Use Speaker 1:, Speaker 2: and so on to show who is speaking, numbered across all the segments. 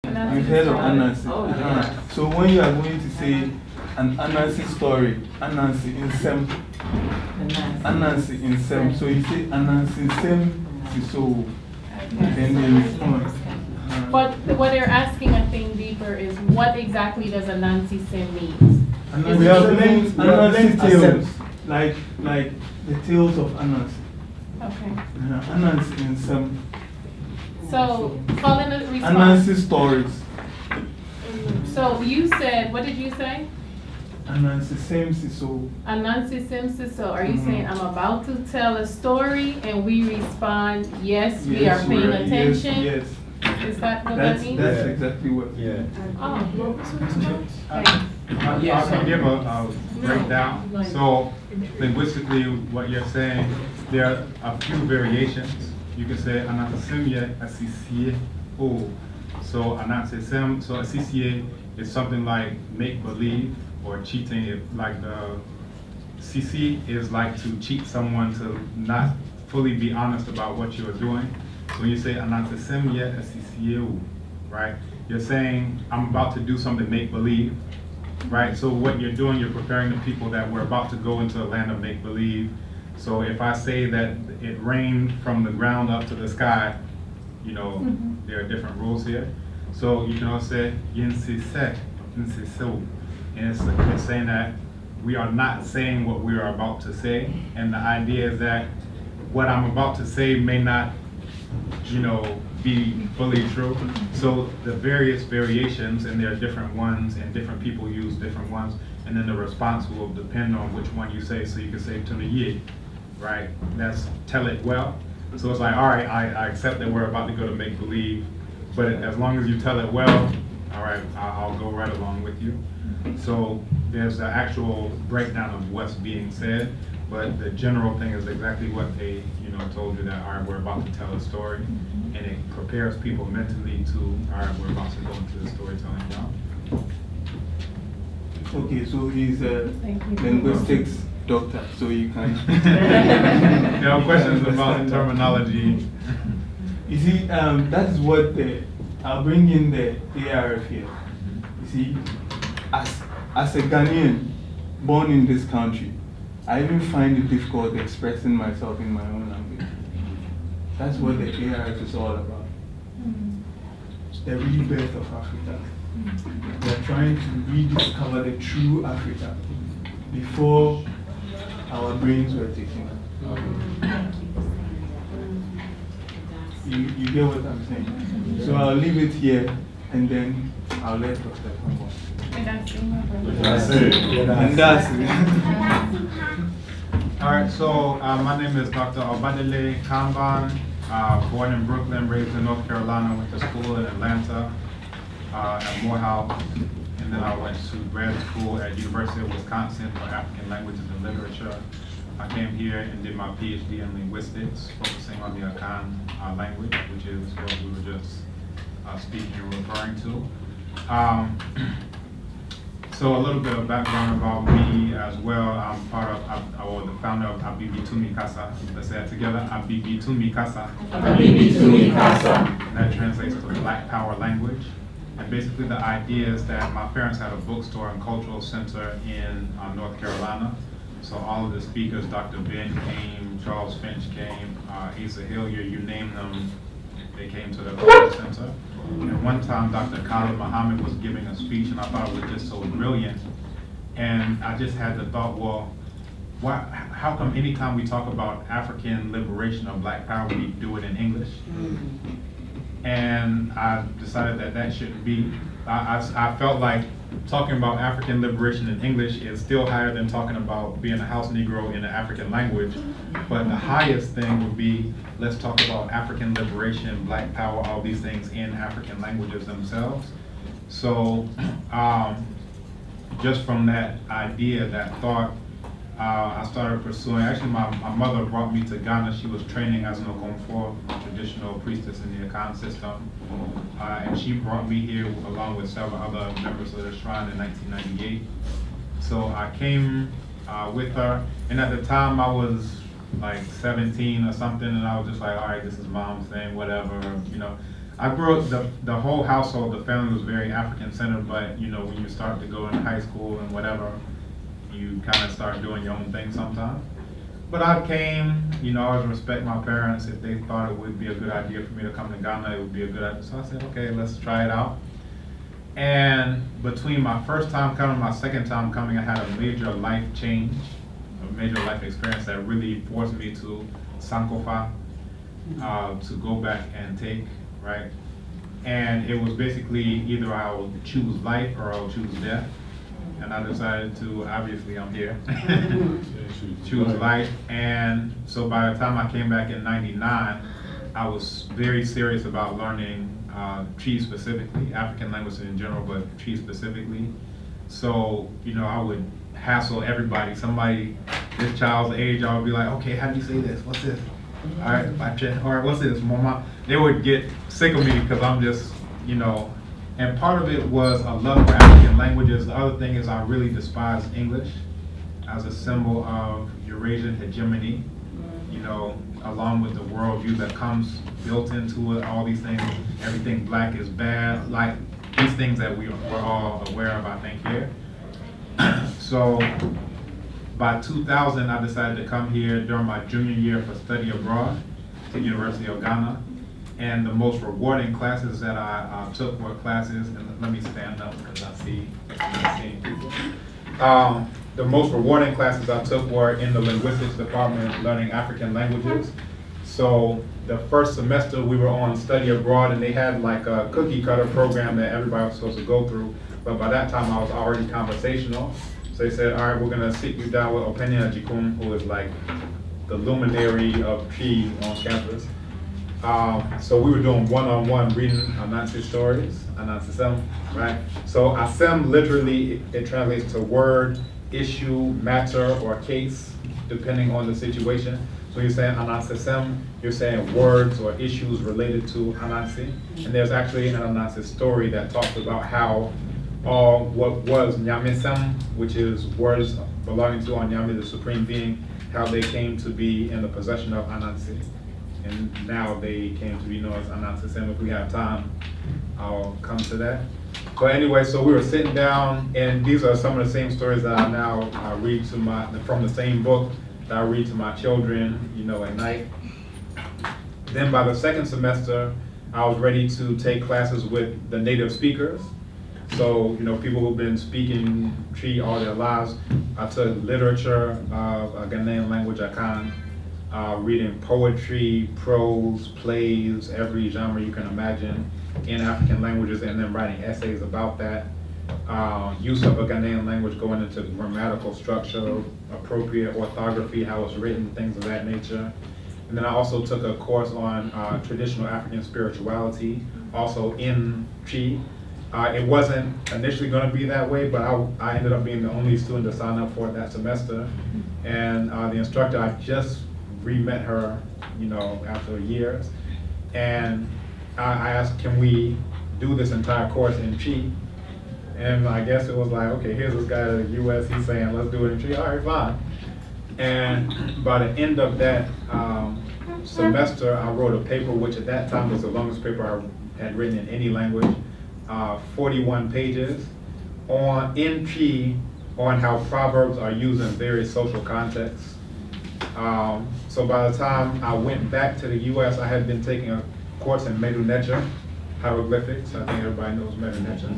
Speaker 1: You've heard of Anansi.
Speaker 2: Oh, yeah.
Speaker 1: So when you are going to say an Anansi story, Anansi in Sem. Anansi in Sem. So you say Anansi Sem Siso. Then they respond.
Speaker 3: But what they're asking, I think, deeper is what exactly does Anansi Sim mean?
Speaker 1: We have named Anansi tales, like the tales of Anansi.
Speaker 3: Okay.
Speaker 1: Anansi in Sem.
Speaker 3: So, calling a response.
Speaker 1: Anansi stories.
Speaker 3: So you said, what did you say?
Speaker 1: Anansi Sem Siso.
Speaker 3: Anansi Sim Siso. Are you saying I'm about to tell a story and we respond, yes, we are paying attention?
Speaker 1: Yes.
Speaker 3: Is that what that means?
Speaker 1: That's exactly what.
Speaker 4: Yeah.
Speaker 3: Oh.
Speaker 5: I can give a breakdown. So linguistically, what you're saying, there are a few variations. You can say anasimye asisie o. So anasim, so asisie is something like make believe or cheating. If like the CC is like to cheat someone to not fully be honest about what you're doing. So when you say anasimye asisie o, right? You're saying I'm about to do something make believe. Right, so what you're doing, you're preparing the people that we're about to go into a land of make-believe. So if I say that it rained from the ground up to the sky, you know, there are different rules here. So you can also say, yinsise, yinsiso. And it's saying that we are not saying what we are about to say. And the idea is that what I'm about to say may not, you know, be fully true. So the various variations, and there are different ones, and different people use different ones, and then the response will depend on which one you say. So you can say tunaye, right? That's tell it well. So it's like, all right, I accept that we're about to go to make believe, but as long as you tell it well, all right, I'll go right along with you. So there's an actual breakdown of what's being said, but the general thing is exactly what they, you know, told you that, all right, we're about to tell a story, and it prepares people mentally to, all right, we're about to go into the storytelling now.
Speaker 1: Okay, so he's a linguistics doctor, so you can.
Speaker 5: There are questions about terminology.
Speaker 1: You see, that is what I'll bring in the ARF here. You see, as a Ghanaian born in this country, I even find it difficult expressing myself in my own language. That's what the ARF is all about. The rebirth of Africa. We're trying to rediscover the true Africa before our brains were taken out. You get what I'm saying? So I'll leave it here and then I'll let Dr. Kambon.
Speaker 4: That's it.
Speaker 1: And that's it.
Speaker 5: All right, so my name is Dr. Obadele Kambon, born in Brooklyn, raised in North Carolina, went to school in Atlanta at Morehouse, and then I went to grad school at University of Wisconsin for African Languages and Literature. I came here and did my PhD in linguistics, focusing on the Akan language, which is what we were just speaking and referring to. So a little bit of background about me as well. I'm part of, or the founder of Abibi Tumi Kasa. Let's say that together, Abibi Tumi Kasa.
Speaker 2: Abibi Tumi Kasa.
Speaker 5: That translates to Black Power language. And basically the idea is that my parents had a bookstore and cultural center in North Carolina. So all of the speakers, Dr. Ben came, Charles Finch came, Asa Hillier, you name them, they came to the cultural center. And one time, Dr. Khalid Muhammad was giving a speech, and I thought it was just so brilliant. And I just had the thought, well, how come anytime we talk about African liberation or Black power, we do it in English? And I decided that shouldn't be. I felt like talking about African liberation in English is still higher than talking about being a house Negro in an African language. But the highest thing would be, let's talk about African liberation, Black power, all these things in African languages themselves. So just from that idea, that thought, I started pursuing, actually my mother brought me to Ghana. She was training as an Okomfo, traditional priestess in the Akan system. And she brought me here along with several other members of the shrine in 1998. So I came with her, and at the time I was like 17 or something, and I was just like, all right, this is mom's thing, whatever, you know. I grew up, the whole household, the family was very African-centered, but, you know, when you start to go into high school and whatever, you kind of start doing your own thing sometimes. But I came, you know, I always respect my parents. If they thought it would be a good idea for me to come to Ghana, it would be a good idea. So I said, okay, let's try it out. And between my first time coming and my second time coming, I had a major life change, a major life experience that really forced me to sankofa, to go back and take, right? And it was basically either I'll choose life or I'll choose death. And I decided to, obviously I'm here, choose life. And so by the time I came back in '99, I was very serious about learning Tree specifically, African languages in general, but Tree specifically. So, you know, I would hassle everybody. Somebody this child's age, I would be like, okay, how do you say this? What's this? All right, what's this, mama? They would get sick of me because I'm just, you know, and part of it was a love for African languages. The other thing is I really despise English as a symbol of Eurasian hegemony, you know, along with the worldview that comes built into it, all these things, everything black is bad, like these things that we're all aware of, I think, here. So by 2000, I decided to come here during my junior year for study abroad to the University of Ghana. And the most rewarding classes that I took were classes, and let me stand up because I see people. The most rewarding classes I took were in the linguistics department, learning African languages. So the first semester we were on study abroad, and they had like a cookie cutter program that everybody was supposed to go through. But by that time I was already conversational. So they said, all right, we're gonna sit you down with Openia Jikum, who is like the luminary of Tree on campus. So we were doing one-on-one reading Anansi stories, Anansi Sem, right? So Asem literally, it translates to word, issue, matter, or case, depending on the situation. So you're saying Anansi Sem, you're saying words or issues related to Anansi. And there's actually an Anansi story that talks about how all what was Nyame Sem, which is words belonging to Nyame, the Supreme Being, how they came to be in the possession of Anansi. And now they came to be known as Anansi Sem. If we have time, I'll come to that. But anyway, so we were sitting down, and these are some of the same stories that I now read to from the same book that I read to my children, you know, at night. Then by the second semester, I was ready to take classes with the native speakers. So, you know, people who've been speaking Tree all their lives. I took literature of Ghanaian language, Akan. Reading poetry, prose, plays, every genre you can imagine in African languages, and then writing essays about that. Use of a Ghanaian language, going into grammatical structure, appropriate orthography, how it's written, things of that nature. And then I also took a course on traditional African spirituality, also in Tree. It wasn't initially going to be that way, but I ended up being the only student to sign up for it that semester. And the instructor, I just re-met her, you know, after years, and I asked, can we do this entire course in Tree? And I guess it was like, okay, here's this guy in the US, he's saying, let's do it in Tree, all right, fine. And by the end of that semester, I wrote a paper, which at that time was the longest paper I had written in any language, 41 pages, in Tree, on how proverbs are used in various social contexts. So by the time I went back to the US, I had been taking a course in Medu Neter, hieroglyphics. I think everybody knows Medu Neter.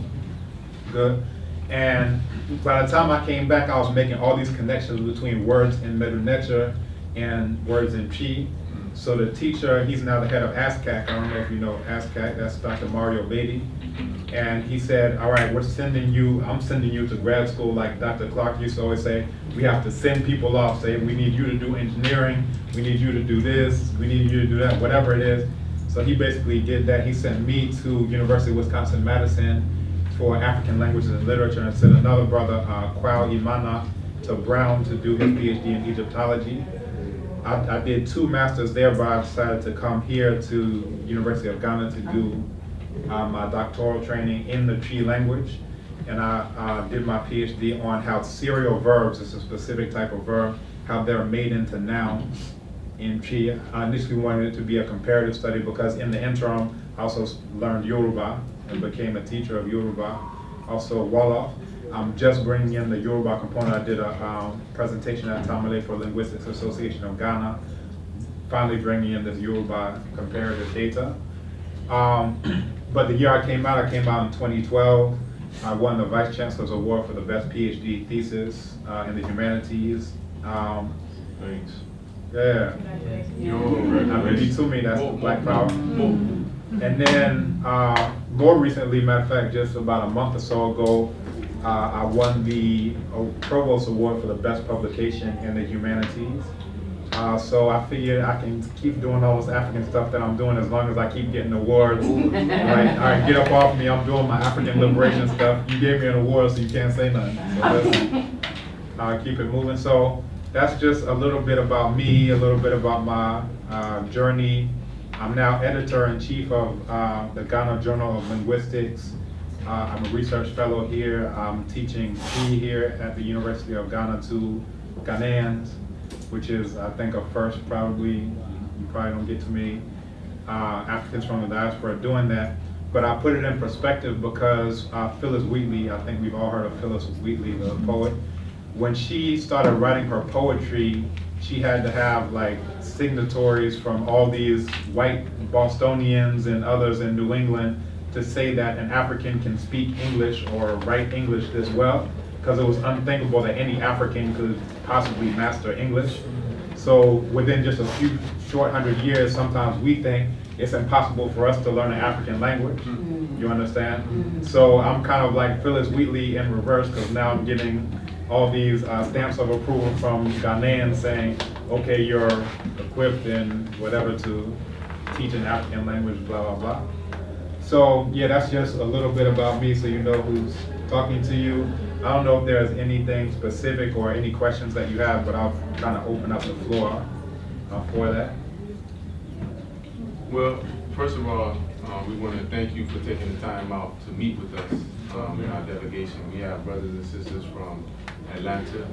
Speaker 5: Good. And by the time I came back, I was making all these connections between words in Medu Neter and words in Tree. So the teacher, he's now the head of ASCAC. I don't know if you know ASCAC, that's Dr. Mario Beatty. And he said, all right, I'm sending you to grad school, like Dr. Clark used to always say, we have to send people off, say, we need you to do engineering, we need you to do this, we need you to do that, whatever it is. So he basically did that. He sent me to University of Wisconsin-Madison for African languages and literature, and sent another brother, Kwao Imana, to Brown to do his PhD in Egyptology. I did 2 masters there, but I decided to come here to University of Ghana to do my doctoral training in the Tree language. And I did my PhD on how serial verbs, it's a specific type of verb, how they're made into nouns in Tree. I initially wanted it to be a comparative study because in the interim, I also learned Yoruba and became a teacher of Yoruba. Also Wolof. I'm just bringing in the Yoruba component. I did a presentation at Tamale for Linguistics Association of Ghana. Finally bringing in this Yoruba comparative data. But the year I came out in 2012. I won the Vice Chancellor's Award for the best PhD thesis in the humanities.
Speaker 6: Thanks.
Speaker 5: Yeah. I mean, to me, that's Black Power. And then, more recently, matter of fact, just about a month or so ago, I won the Provost Award for the best publication in the humanities. So I figured I can keep doing all this African stuff that I'm doing as long as I keep getting awards. Like, all right, get up off me, I'm doing my African liberation stuff. You gave me an award, so you can't say nothing. So let's keep it moving. So that's just a little bit about me, a little bit about my journey. I'm now editor-in-chief of the Ghana Journal of Linguistics. I'm a research fellow here. I'm teaching P here at the University of Ghana to Ghanaians, which is, I think, a first. Probably, you probably don't get too many Africans from the diaspora doing that. But I put it in perspective because Phyllis Wheatley, I think we've all heard of Phyllis Wheatley, the poet. When she started writing her poetry, she had to have like signatories from all these white Bostonians and others in New England to say that an African can speak English or write English this well, because it was unthinkable that any African could possibly master English. So within just a few short 100 years, sometimes we think it's impossible for us to learn an African language. You understand? So I'm kind of like Phyllis Wheatley in reverse, because now I'm getting all these stamps of approval from Ghanaians saying, okay, you're equipped and whatever to teach an African language, blah, blah, blah. So yeah, that's just a little bit about me so you know who's talking to you. I don't know if there's anything specific or any questions that you have, but I'll kind of open up the floor for that.
Speaker 6: Well, first of all, we want to thank you for taking the time out to meet with us in our delegation. We have brothers and sisters from Atlanta,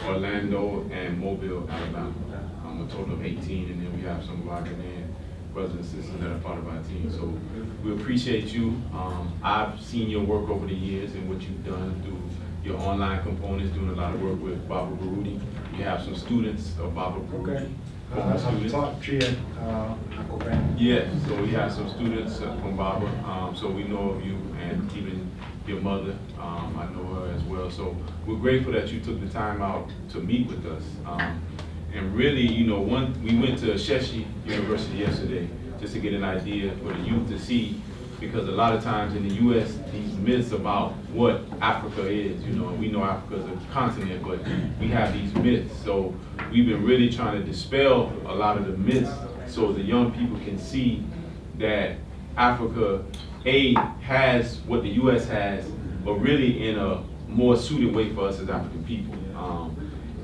Speaker 6: Orlando, and Mobile, Alabama. A total of 18, and then we have some of our Ghanaian brothers and sisters that are part of our team. So we appreciate you. I've seen your work over the years and what you've done through your online components, doing a lot of work with Baba Baruti. You have some students of Baba Baruti.
Speaker 5: I've taught Tria,
Speaker 6: Yeah, so we have some students from Baba, so we know of you, and even your mother, I know her as well. So we're grateful that you took the time out to meet with us. And really, you know, we went to Sheshi University yesterday just to get an idea for the youth to see, because a lot of times in the U.S., these myths about what Africa is, you know, we know Africa is a continent, but we have these myths. So we've been really trying to dispel a lot of the myths so the young people can see that Africa, has what the U.S. has, but really in a more suited way for us as African people.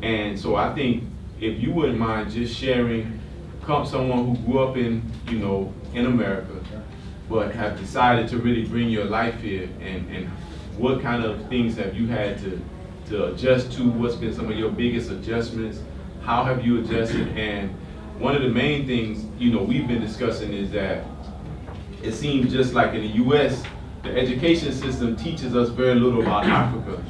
Speaker 6: And so I think if you wouldn't mind just sharing, someone who grew up in, you know, in America, but have decided to really bring your life here, and what kind of things have you had to adjust to? What's been some of your biggest adjustments? How have you adjusted? And one of the main things, you know, we've been discussing is that it seems just like in the U.S., the education system teaches us very little about Africa.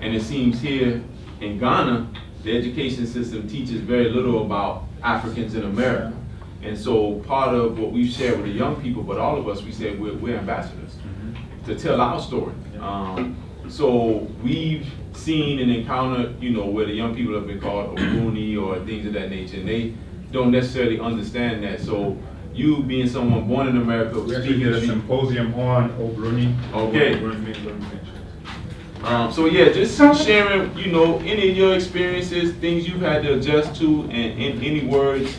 Speaker 6: And it seems here in Ghana, the education system teaches very little about Africans in America. And so part of what we've shared with the young people, but all of us, we said we're ambassadors to tell our story. So we've seen and encountered, you know, where the young people have been called Obruni or things of that nature, and they don't necessarily understand that. So you being someone born in America,
Speaker 5: we actually did a symposium on Obruni.
Speaker 6: Okay. So yeah, just sharing, you know, any of your experiences, things you've had to adjust to, and any words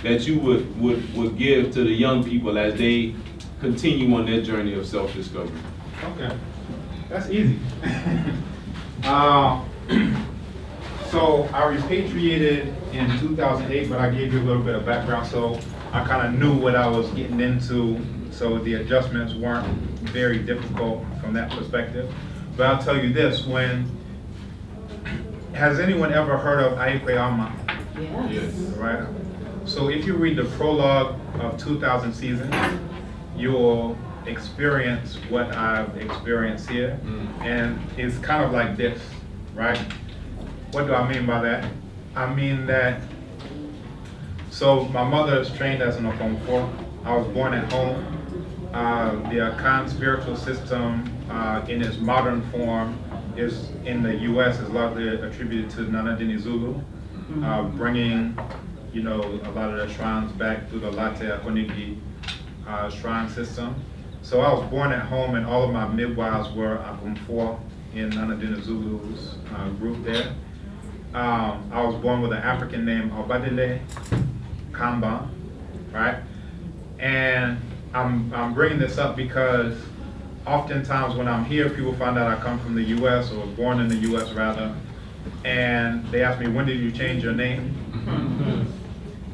Speaker 6: that you would give to the young people as they continue on their journey of self-discovery.
Speaker 5: Okay, that's easy. So I repatriated in 2008, but I gave you a little bit of background, so I kind of knew what I was getting into, so the adjustments weren't very difficult from that perspective. But I'll tell you this, has anyone ever heard of Aikweama?
Speaker 6: Yes.
Speaker 5: Right? So if you read the prologue of 2000 Seasons, you'll experience what I've experienced here. And it's kind of like this, right? What do I mean by that? I mean that, so my mother is trained as an Okonkwo. I was born at home. The Akan spiritual system in its modern form is in the U.S. is largely attributed to Nana Dini Zulu, bringing, you know, a lot of the shrines back through the Latte Akonigi shrine system. So I was born at home, and all of my midwives were Akumfo in Nana Dini Zulu's group there. I was born with an African name, Obadile Kambon, right? And I'm bringing this up because oftentimes when I'm here, people find out I come from the U.S. or was born in the U.S. rather, and they ask me, when did you change your name?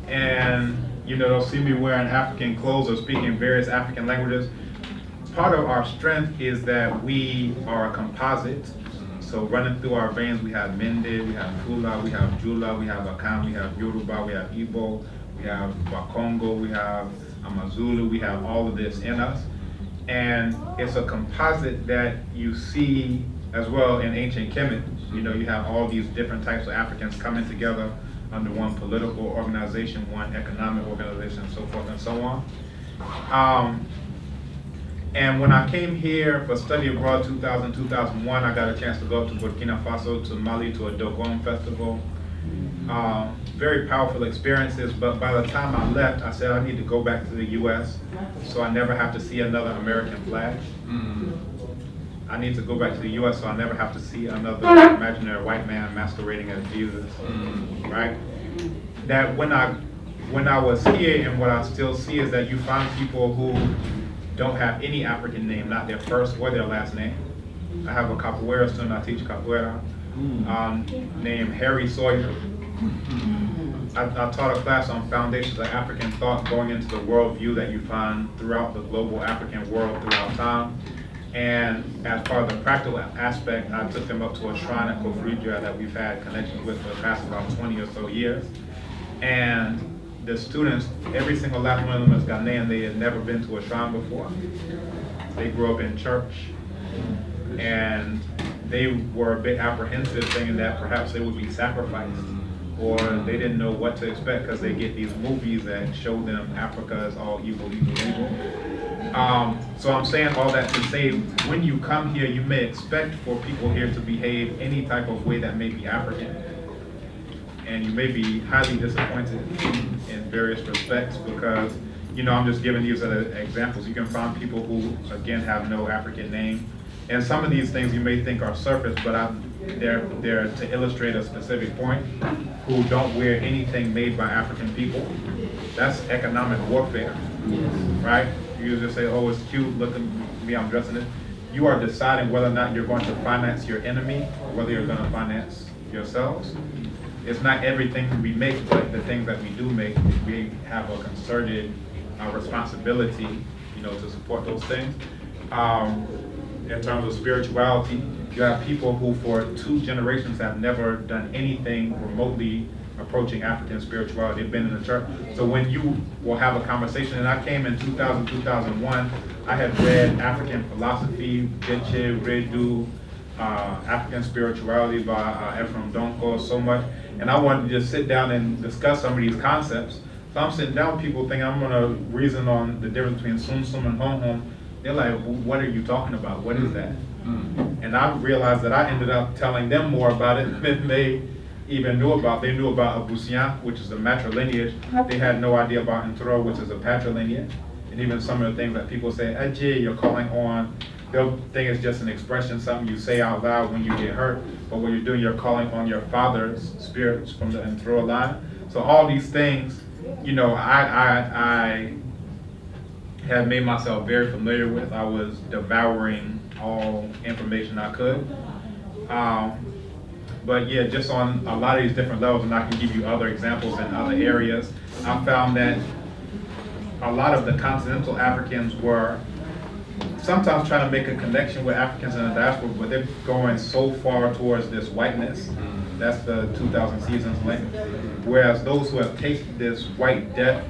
Speaker 5: And you know, they'll see me wearing African clothes or speaking various African languages. Part of our strength is that we are a composite. So running through our veins, we have Mende, we have Fula, we have Jula, we have Akan, we have Yoruba, we have Igbo, we have Bakongo, we have Amazulu, we have all of this in us. And it's a composite that you see as well in ancient Kemet. You know, you have all these different types of Africans coming together under one political organization, one economic organization, so forth and so on. And when I came here for study abroad 2000, 2001, I got a chance to go up to Burkina Faso, to Mali, to a Dogon festival. Very powerful experiences, but by the time I left, I said I need to go back to the US so I never have to see another American flag. I need to go back to the US so I never have to see another imaginary white man masquerading as Jesus, right? That when I was here, and what I still see is that you find people who don't have any African name, not their first or their last name. I have a capoeira student, I teach capoeira, named Harry Sawyer. I taught a class on foundations of African thought, going into the worldview that you find throughout the global African world throughout time. And as part of the practical aspect, I took them up to a shrine at Kofridja that we've had connections with for the past about 20 or so years. And the students, every single last one of them is Ghanaian. They had never been to a shrine before. They grew up in church, and they were a bit apprehensive, thinking that perhaps they would be sacrificed, or they didn't know what to expect because they get these movies that show them Africa is all evil, evil, evil. So I'm saying all that to say, when you come here, you may expect for people here to behave any type of way that may be African. And you may be highly disappointed in various respects because, you know, I'm just giving these as examples. You can find people who, again, have no African name. And some of these things you may think are surface, but they're to illustrate a specific point, who don't wear anything made by African people. That's economic warfare, right? You just say, oh, it's cute, look at me, I'm dressing it. You are deciding whether or not you're going to finance your enemy or whether you're going to finance yourselves. It's not everything we make, but the things that we do make, we have a concerted responsibility, you know, to support those things. In terms of spirituality, you have people who for 2 generations have never done anything remotely approaching African spirituality. They've been in the church. So when you will have a conversation, and I came in 2000, 2001, I had read African philosophy, Geche, Redu, African spirituality by Ephraim Donko, so much. And I wanted to just sit down and discuss some of these concepts. So I'm sitting down with people thinking I'm going to reason on the difference between Sum Sum and Hom Hom. They're like, what are you talking about? What is that? And I realized that I ended up telling them more about it than they even knew about. They knew about Abusian, which is a matrilineage. They had no idea about Ntro, which is a patrilineage. And even some of the things that people say, Ajay, you're calling on, they'll think it's just an expression, something you say out loud when you get hurt. But what you're doing, you're calling on your father's spirits from the Ntro line. So all these things, you know, I had made myself very familiar with. I was devouring all information I could. But yeah, just on a lot of these different levels, and I can give you other examples in other areas, I found that a lot of the continental Africans were sometimes trying to make a connection with Africans in the diaspora, but they're going so far towards this whiteness. That's the 2000 Seasons link. Whereas those who have tasted this white death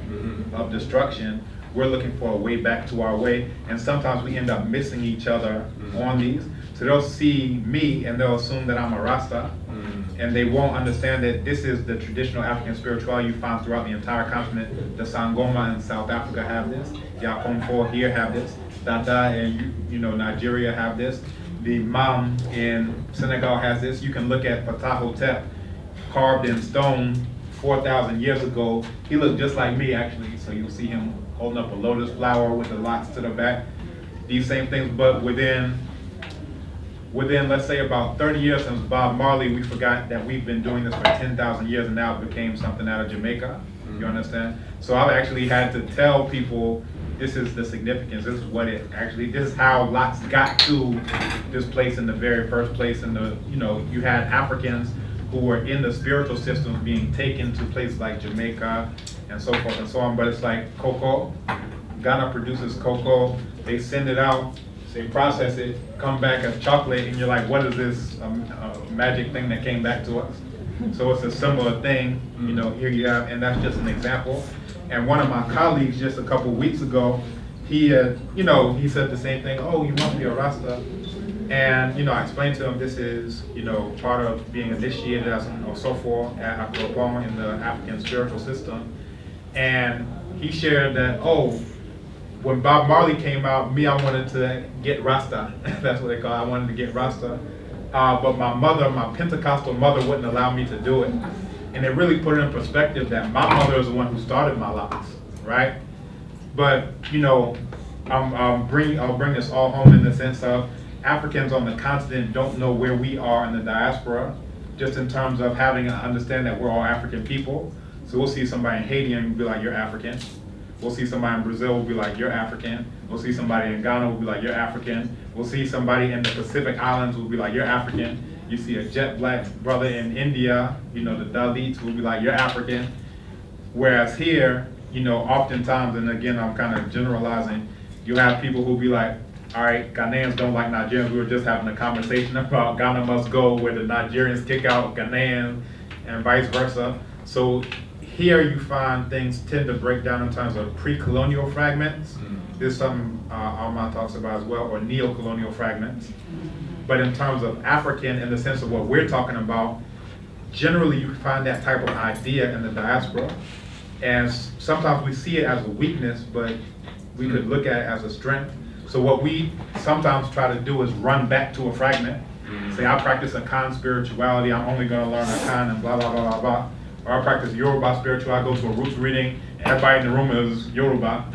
Speaker 5: of destruction we're looking for a way back to our way, and sometimes we end up missing each other on these. So they'll see me and they'll assume that I'm a Rasta, and they won't understand that this is the traditional African spirituality you find throughout the entire continent. The Sangoma in South Africa have this, Yakomfo here have this, Tata in Nigeria have this, the Mam in Senegal has this. You can look at Ptahhotep, carved in stone 4,000 years ago. He looked just like me, actually. So you'll see him holding up a lotus flower with the locks to the back. These same things, but within let's say about 30 years since Bob Marley, we forgot that we've been doing this for 10,000 years, and now it became something out of Jamaica. You understand? So I've actually had to tell people, this is the significance, this is how lots got to this place in the very first place. And you had Africans who were in the spiritual systems being taken to places like Jamaica and so forth and so on. But it's like cocoa. Ghana produces cocoa, they send it out, they process it, come back as chocolate, and you're like, what is this magic thing that came back to us? So it's a similar thing, here you have, and that's just an example. And one of my colleagues just a couple weeks ago, he said the same thing, oh, you must be a Rasta. And, I explained to him this is, part of being initiated as an Osofo at Kambon in the African spiritual system. And he shared that, when Bob Marley came out, I wanted to get Rasta. That's what they call it. I wanted to get Rasta. But my Pentecostal mother wouldn't allow me to do it. And it really put it in perspective that my mother is the one who started my locks, right? But, I'll bring this all home in the sense of Africans on the continent don't know where we are in the diaspora, just in terms of having to understand that we're all African people. So we'll see somebody in Haiti and we'll be like, you're African. We'll see somebody in Brazil, we'll be like, you're African. We'll see somebody in Ghana, we'll be like, you're African. We'll see somebody in the Pacific Islands, we'll be like, you're African. You see a jet black brother in India, the Dalits, will be like, you're African. Whereas here, oftentimes, and again, I'm kind of generalizing, you have people who'll be like, all right, Ghanaians don't like Nigerians. We were just having a conversation about Ghana must go, where the Nigerians kick out Ghanaians and vice versa. So here you find things tend to break down in terms of pre-colonial fragments. There's something Armand talks about as well, or neo-colonial fragments. But in terms of African, in the sense of what we're talking about, generally you find that type of idea in the diaspora. And sometimes we see it as a weakness, but we could look at it as a strength. So what we sometimes try to do is run back to a fragment. Say, I practice a Khan spirituality, I'm only gonna learn a Khan and blah, blah, blah, blah, blah. Or I practice Yoruba spirituality, I go to a roots reading, and everybody in the room is Yoruba.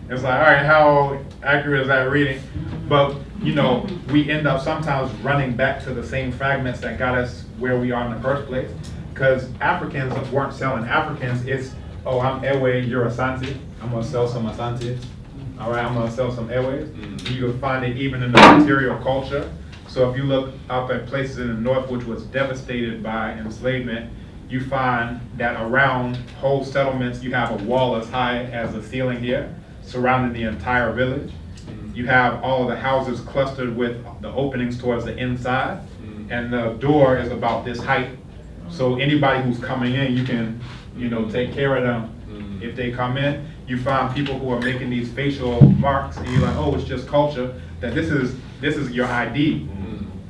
Speaker 5: It's like, all right, how accurate is that reading? But, we end up sometimes running back to the same fragments that got us where we are in the first place. Because Africans weren't selling Africans, it's, I'm Ewe, you're Asante, I'm gonna sell some Asante. All right, I'm gonna sell some Ewe's. You can find it even in the material culture. So if you look up at places in the north which was devastated by enslavement, you find that around whole settlements, you have a wall as high as the ceiling here, surrounding the entire village. You have all of the houses clustered with the openings towards the inside, and the door is about this height. So anybody who's coming in, you can, take care of them. If they come in, you find people who are making these facial marks, and you're like, oh, it's just culture. That this is your ID,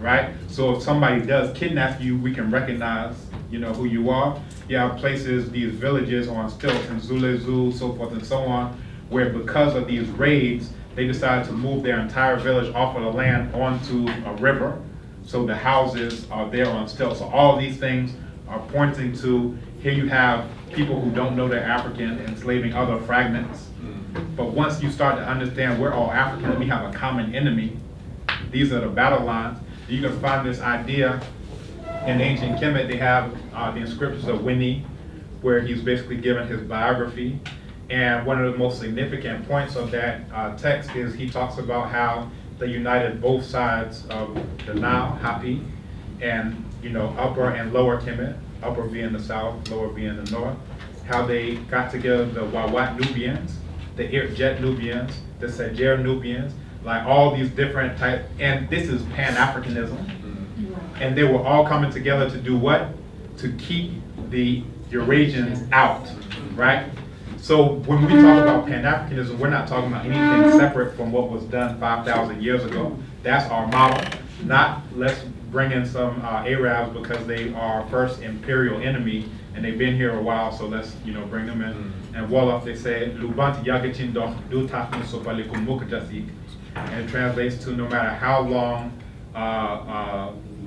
Speaker 5: right? So if somebody does kidnap you, we can recognize, who you are. You have places, these villages on stilts in Zulezu, so forth and so on, where because of these raids, they decided to move their entire village off of the land onto a river. So the houses are there on stilts. So all these things are pointing to, here you have people who don't know they're African enslaving other fragments. But once you start to understand we're all African and we have a common enemy, these are the battle lines. You can find this idea in ancient Kemet. They have the inscriptions of Winnie, where he's basically given his biography. And one of the most significant points of that text is he talks about how they united both sides of the Nile, Hapi, and upper and lower Kemet, upper being the south, lower being the north, how they got together the Wawat Nubians, the Irjet Nubians, the Sejer Nubians, like all these different types, and this is Pan-Africanism. And they were all coming together to do what? To keep the Eurasians out, right? So when we talk about Pan-Africanism, we're not talking about anything separate from what was done 5,000 years ago. That's our model. Not let's bring in some Arabs because they are first imperial enemy and they've been here a while, so let's bring them in. And Wolof, they say, "Lubanti yagatin doch du tafni sopalikum mukajasik," and it translates to no matter how long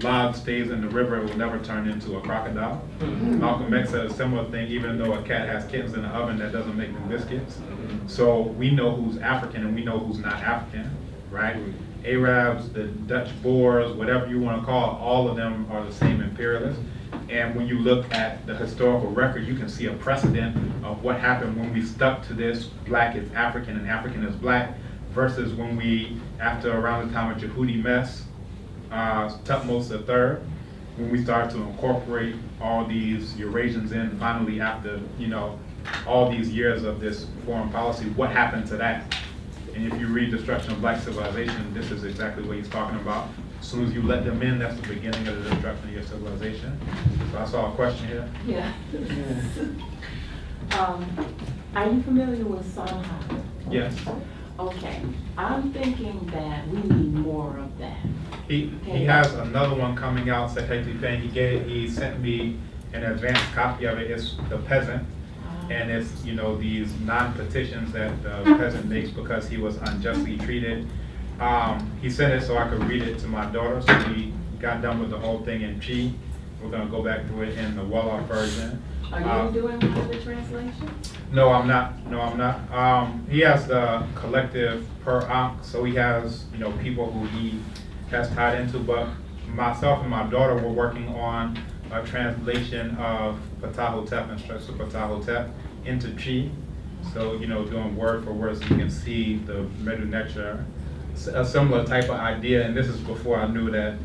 Speaker 5: log stays in the river, it will never turn into a crocodile. Malcolm X said a similar thing, even though a cat has kittens in the oven, that doesn't make them biscuits. So we know who's African and we know who's not African, right? Arabs, the Dutch Boers, whatever you want to call it, all of them are the same imperialists. And when you look at the historical record, you can see a precedent of what happened when we stuck to this black is African and African is black, versus when we, after around the time of Yehudi Mess, Tutmos III, when we started to incorporate all these Eurasians in, finally after, all these years of this foreign policy, what happened to that? And if you read Destruction of Black Civilization, this is exactly what he's talking about. As soon as you let them in, that's the beginning of the destruction of your civilization. So I saw a question here.
Speaker 2: Yeah. Are you familiar with Sanha?
Speaker 5: Yes.
Speaker 2: Okay, I'm thinking that we need more of that.
Speaker 5: He has another one coming out, Secretary Payne. He sent me an advanced copy of it. It's The Peasant. And it's, these non-petitions that the peasant makes because he was unjustly treated. He sent it so I could read it to my daughter. So we got done with the whole thing in Chi. We're gonna go back to it in the Wolof version.
Speaker 2: Are you doing one of the translation?
Speaker 5: No, I'm not. No, I'm not. He has the collective per Ankh, so he has, people who he has tied into, but myself and my daughter were working on a translation of Ptahhotep and Structure Ptahhotep into Chi. So, doing word for word so you can see the Medu Nektr. A similar type of idea, and this is before I knew that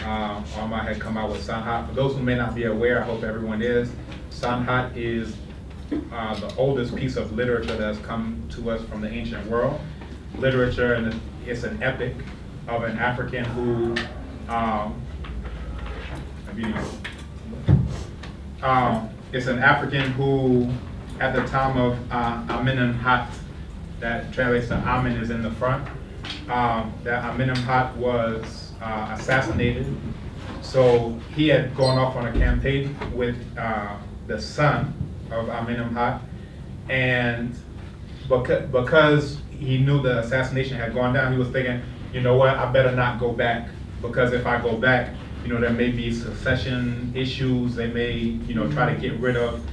Speaker 5: Arma had come out with Sanhat. For those who may not be aware, I hope everyone is, Sanhat is the oldest piece of literature that has come to us from the ancient world. Literature, and it's an epic of an African who, it's an African who, at the time of Amenemhat, that translates to Amen is in the front, that Amenemhat was assassinated. So he had gone off on a campaign with the son of Amenemhat, and because he knew the assassination had gone down, he was thinking, you know what, I better not go back, because if I go back, there may be succession issues. They may, try to get rid of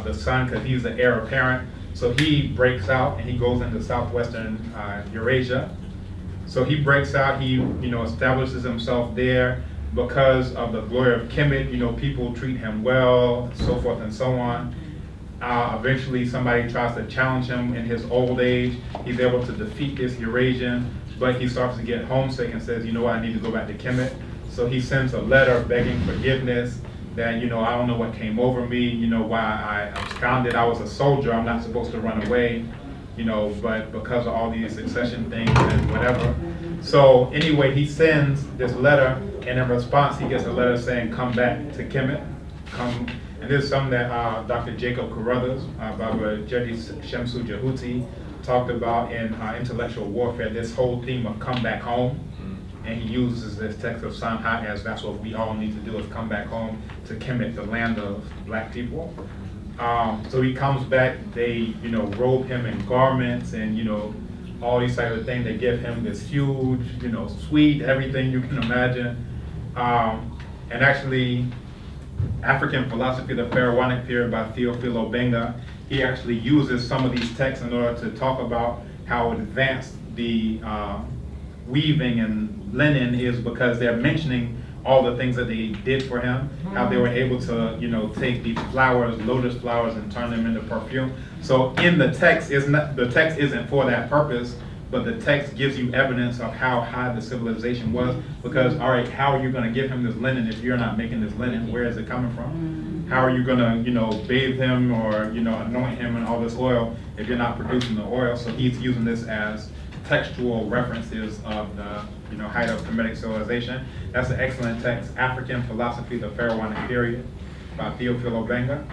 Speaker 5: the son because he's the heir apparent. So he breaks out and he goes into southwestern Eurasia. So he breaks out, he, establishes himself there because of the glory of Kemet. People treat him well, so forth and so on. Eventually somebody tries to challenge him in his old age. He's able to defeat this Eurasian, but he starts to get homesick and says, I need to go back to Kemet. So he sends a letter begging forgiveness that, I don't know what came over me, why I absconded. I was a soldier, I'm not supposed to run away, but because of all these succession things and whatever. So anyway, he sends this letter, and in response, he gets a letter saying, come back to Kemet. Come. And this is something that Dr. Jacob Carruthers, Baba Jedi Shemsu Jahuti, talked about in Intellectual Warfare, this whole theme of come back home. And he uses this text of Sanhat as that's what we all need to do, is come back home to Kemet, the land of black people. So he comes back, they, robe him in garments and, all these types of things. They give him this huge, suite, everything you can imagine. And actually, African Philosophy, the Pharaonic Period by Theophilo Benga, he actually uses some of these texts in order to talk about how advanced the weaving and linen is, because they're mentioning all the things that they did for him, how they were able to, take these flowers, lotus flowers, and turn them into perfume. So in the text, the text isn't for that purpose, but the text gives you evidence of how high the civilization was. Because, all right, how are you going to give him this linen if you're not making this linen? Where is it coming from? How are you going to, bathe him or, anoint him in all this oil if you're not producing the oil? So he's using this as textual references of the height of Kemetic civilization. That's an excellent text, African Philosophy, the Pharaonic Period by Theophilo Benga.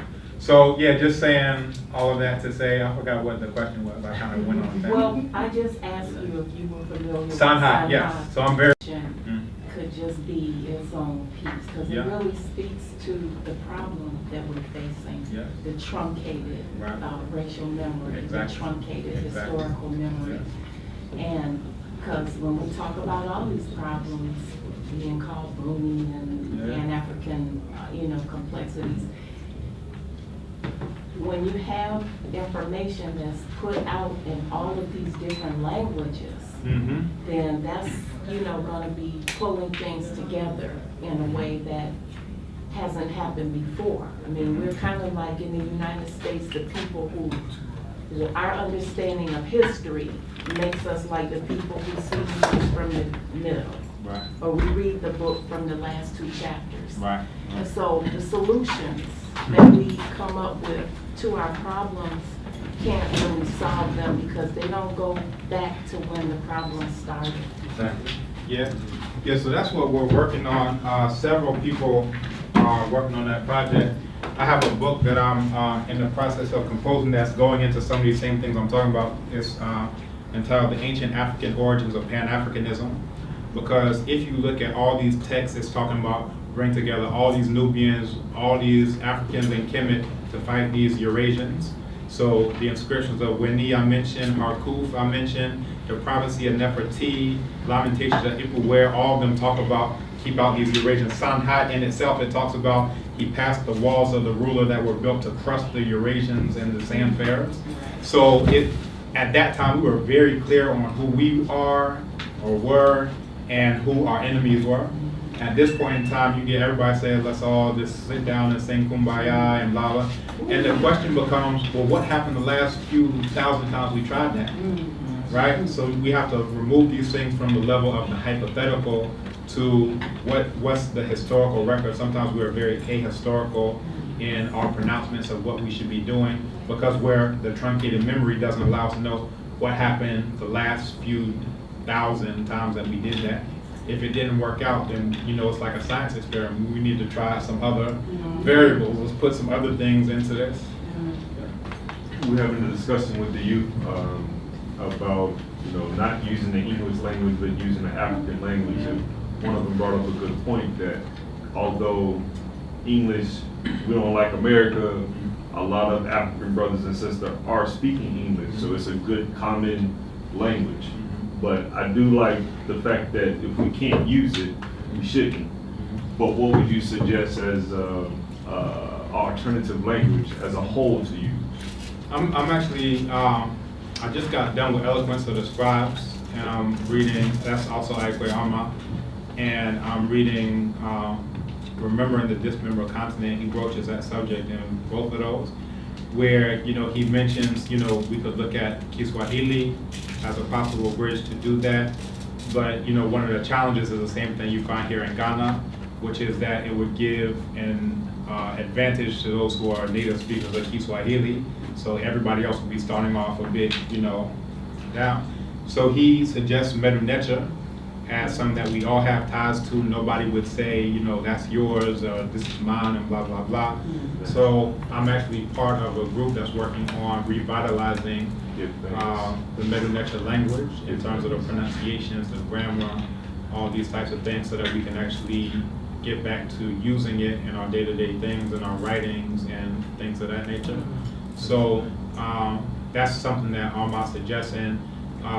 Speaker 5: So, yeah, just saying all of that to say, I forgot what the question was, I kind of went on that.
Speaker 2: Well, I just asked you if you were familiar with
Speaker 5: Sanha, yes, so I'm very,
Speaker 2: could just be its own piece, because it
Speaker 5: Yeah.
Speaker 2: really speaks to the problem that we're facing.
Speaker 5: Yeah.
Speaker 2: The truncated
Speaker 5: Right.
Speaker 2: racial memory,
Speaker 5: Exactly.
Speaker 2: the truncated
Speaker 5: Exactly.
Speaker 2: historical memory. And, because when we talk about all these problems being called booming and
Speaker 5: Yeah.
Speaker 2: Pan-African, complexities, when you have information that's put out in all of these different languages, then that's, gonna be pulling things together in a way that hasn't happened before. I mean, we're kind of like in the United States, the people who, our understanding of history makes us like the people who see news from the middle.
Speaker 5: right,
Speaker 2: Or we read the book from the last 2 chapters.
Speaker 5: right.
Speaker 2: And so the solutions that we come up with to our problems can't really solve them because they don't go back to when the problem started.
Speaker 5: Exactly. Yeah, so that's what we're working on. Several people are working on that project. I have a book that I'm in the process of composing that's going into some of these same things I'm talking about. It's entitled The Ancient African Origins of Pan-Africanism. Because if you look at all these texts, it's talking about bring together all these Nubians, all these Africans and Kemet to fight these Eurasians. So the inscriptions of Winnie I mentioned, Harkuf I mentioned, the prophecy of Nefertiti, Lamentations of Ipuwer, all of them talk about keep out these Eurasians. Sanhat in itself, it talks about he passed the walls of the ruler that were built to crush the Eurasians and the sand pharaohs. So at that time, we were very clear on who we are or were and who our enemies were. At this point in time, you get everybody saying, let's all just sit down and sing Kumbaya and blah, blah. And the question becomes, well, what happened the last few thousand times we tried that? Right? So we have to remove these things from the level of the hypothetical to what's the historical record. Sometimes we're very ahistorical in our pronouncements of what we should be doing because where the truncated memory doesn't allow us to know what happened the last few thousand times that we did that. If it didn't work out, then it's like a science experiment. We need to try some other variables. Let's put some other things into this.
Speaker 6: We're having a discussion with the youth about not using the English language but using the African language. And one of them brought up a good point that although English, we don't like America, a lot of African brothers and sisters are speaking English, so it's a good common language. But I do like the fact that if we can't use it, we shouldn't. But what would you suggest as alternative language as a whole to use?
Speaker 5: I'm actually, I just got done with Eloquence of the Scribes, and I'm reading, that's also Aikwe Ama, and I'm reading Remembering the Dismembered Continent. He broaches that subject in both of those, where, he mentions, we could look at Kiswahili as a possible bridge to do that. But, one of the challenges is the same thing you find here in Ghana, which is that it would give an advantage to those who are native speakers of Kiswahili. So everybody else would be starting off a bit, down. So he suggests Medunecha as something that we all have ties to. Nobody would say, that's yours, or this is mine, and blah, blah, blah. So I'm actually part of a group that's working on revitalizing the Medunecha language in terms of the pronunciations, the grammar, all these types of things, so that we can actually get back to using it in our day-to-day things, in our writings, and things of that nature. So that's something that Alma's suggesting.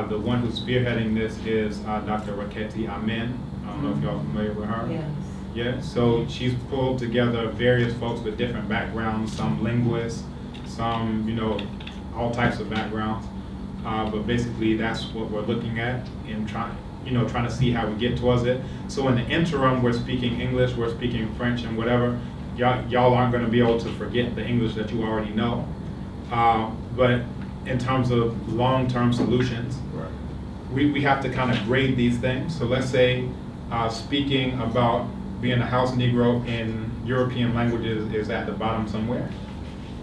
Speaker 5: The one who's spearheading this is Dr. Raketi Amen. I don't know if y'all are familiar with her.
Speaker 2: Yes.
Speaker 5: Yeah, so she's pulled together various folks with different backgrounds, some linguists, some, all types of backgrounds. But basically that's what we're looking at in trying to see how we get towards it. So in the interim, we're speaking English, we're speaking French and whatever. Y'all aren't gonna be able to forget the English that you already know. But in terms of long-term solutions, we have to kind of grade these things. So let's say speaking about being a house Negro in European languages is at the bottom somewhere.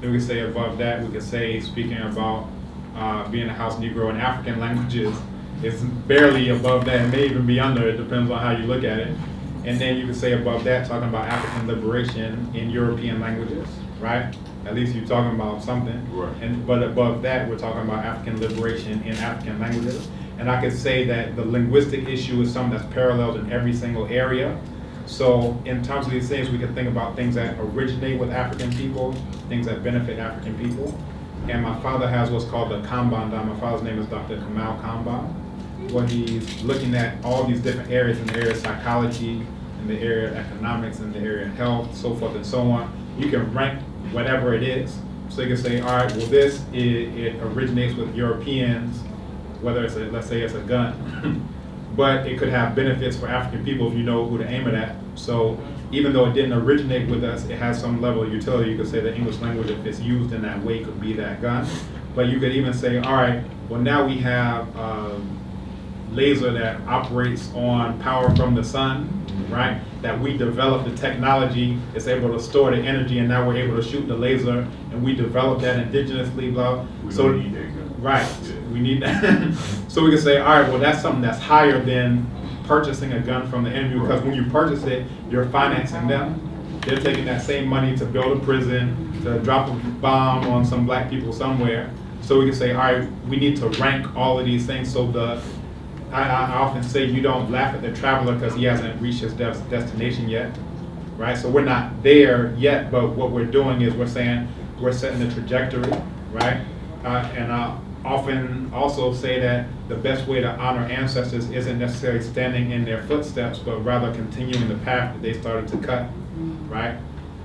Speaker 5: Then we could say above that, we could say speaking about being a house Negro in African languages is barely above that, and may even be under, it depends on how you look at it. And then you could say above that, talking about African liberation in European languages. right? At least you're talking about something.
Speaker 6: Right.
Speaker 5: But above that, we're talking about African liberation in African languages. And I could say that the linguistic issue is something that's paralleled in every single area. So in terms of these things, we can think about things that originate with African people, things that benefit African people. And my father has what's called the Kambon. My father's name is Dr. Kambon, where he's looking at all these different areas in the area of psychology, in the area of economics, in the area of health, so forth and so on. You can rank whatever it is. So you can say, all right, well, this, it originates with Europeans, whether it's let's say it's a gun, but it could have benefits for African people if you know who to aim it at. So even though it didn't originate with us, it has some level of utility. You could say the English language, if it's used in that way, could be that gun. But you could even say, all right, well, now we have laser that operates on power from the sun, right? That we developed the technology, it's able to store the energy, and now we're able to shoot the laser, and we developed that indigenously, blah. So, right, we need that. So we can say, all right, well, that's something that's higher than purchasing a gun from the enemy, because when you purchase it, you're financing them. They're taking that same money to build a prison, to drop a bomb on some black people somewhere. So we can say, all right, we need to rank all of these things. So I often say you don't laugh at the traveler because he hasn't reached his destination yet, right? So we're not there yet, but what we're doing is we're saying we're setting the trajectory, right? And I often also say that the best way to honor ancestors isn't necessarily standing in their footsteps, but rather continuing the path that they started to cut, right?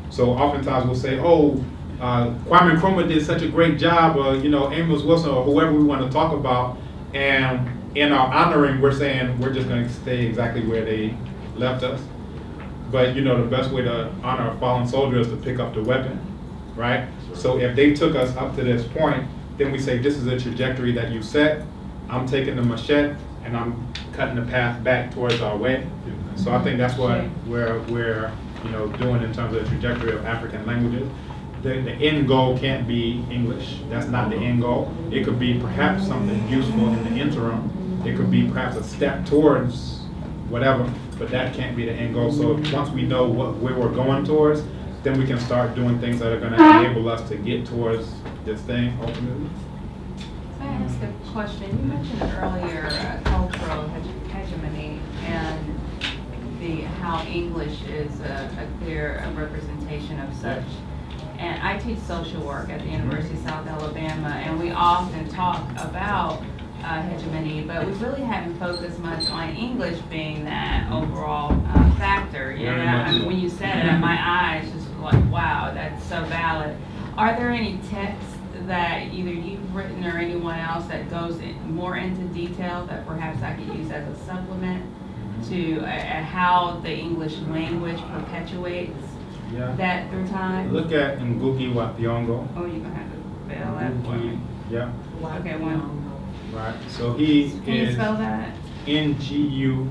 Speaker 5: So oftentimes we'll say, oh, Kwame Nkrumah did such a great job, or Amos Wilson, or whoever we want to talk about, and in our honoring, we're saying we're just going to stay exactly where they left us. But the best way to honor a fallen soldier is to pick up the weapon, right? So if they took us up to this point, then we say this is a trajectory that you set. I'm taking the machete and I'm cutting the path back towards our way. So I think that's what we're doing in terms of the trajectory of African languages. The end goal can't be English. That's not the end goal. It could be perhaps something useful in the interim. It could be perhaps a step towards whatever, but that can't be the end goal. So once we know where we're going towards, then we can start doing things that are going to enable us to get towards this thing ultimately.
Speaker 7: Can I ask a question? You mentioned earlier cultural hegemony and how English is a clear representation of such. And I teach social work at the University of South Alabama, and we often talk about hegemony, but we really haven't focused much on English being that overall factor. When you said it, my eyes just were like, wow, that's so valid. Are there any texts that either you've written or anyone else that goes more into detail that perhaps I could use as a supplement to how the English language perpetuates that through time?
Speaker 5: Look at Ngugi wa Thiong'o.
Speaker 7: Oh, you're going to have to spell that for me.
Speaker 5: Yeah.
Speaker 7: Okay, one.
Speaker 5: Right. So he
Speaker 7: Can you
Speaker 5: is
Speaker 7: spell that?
Speaker 5: Ngugi,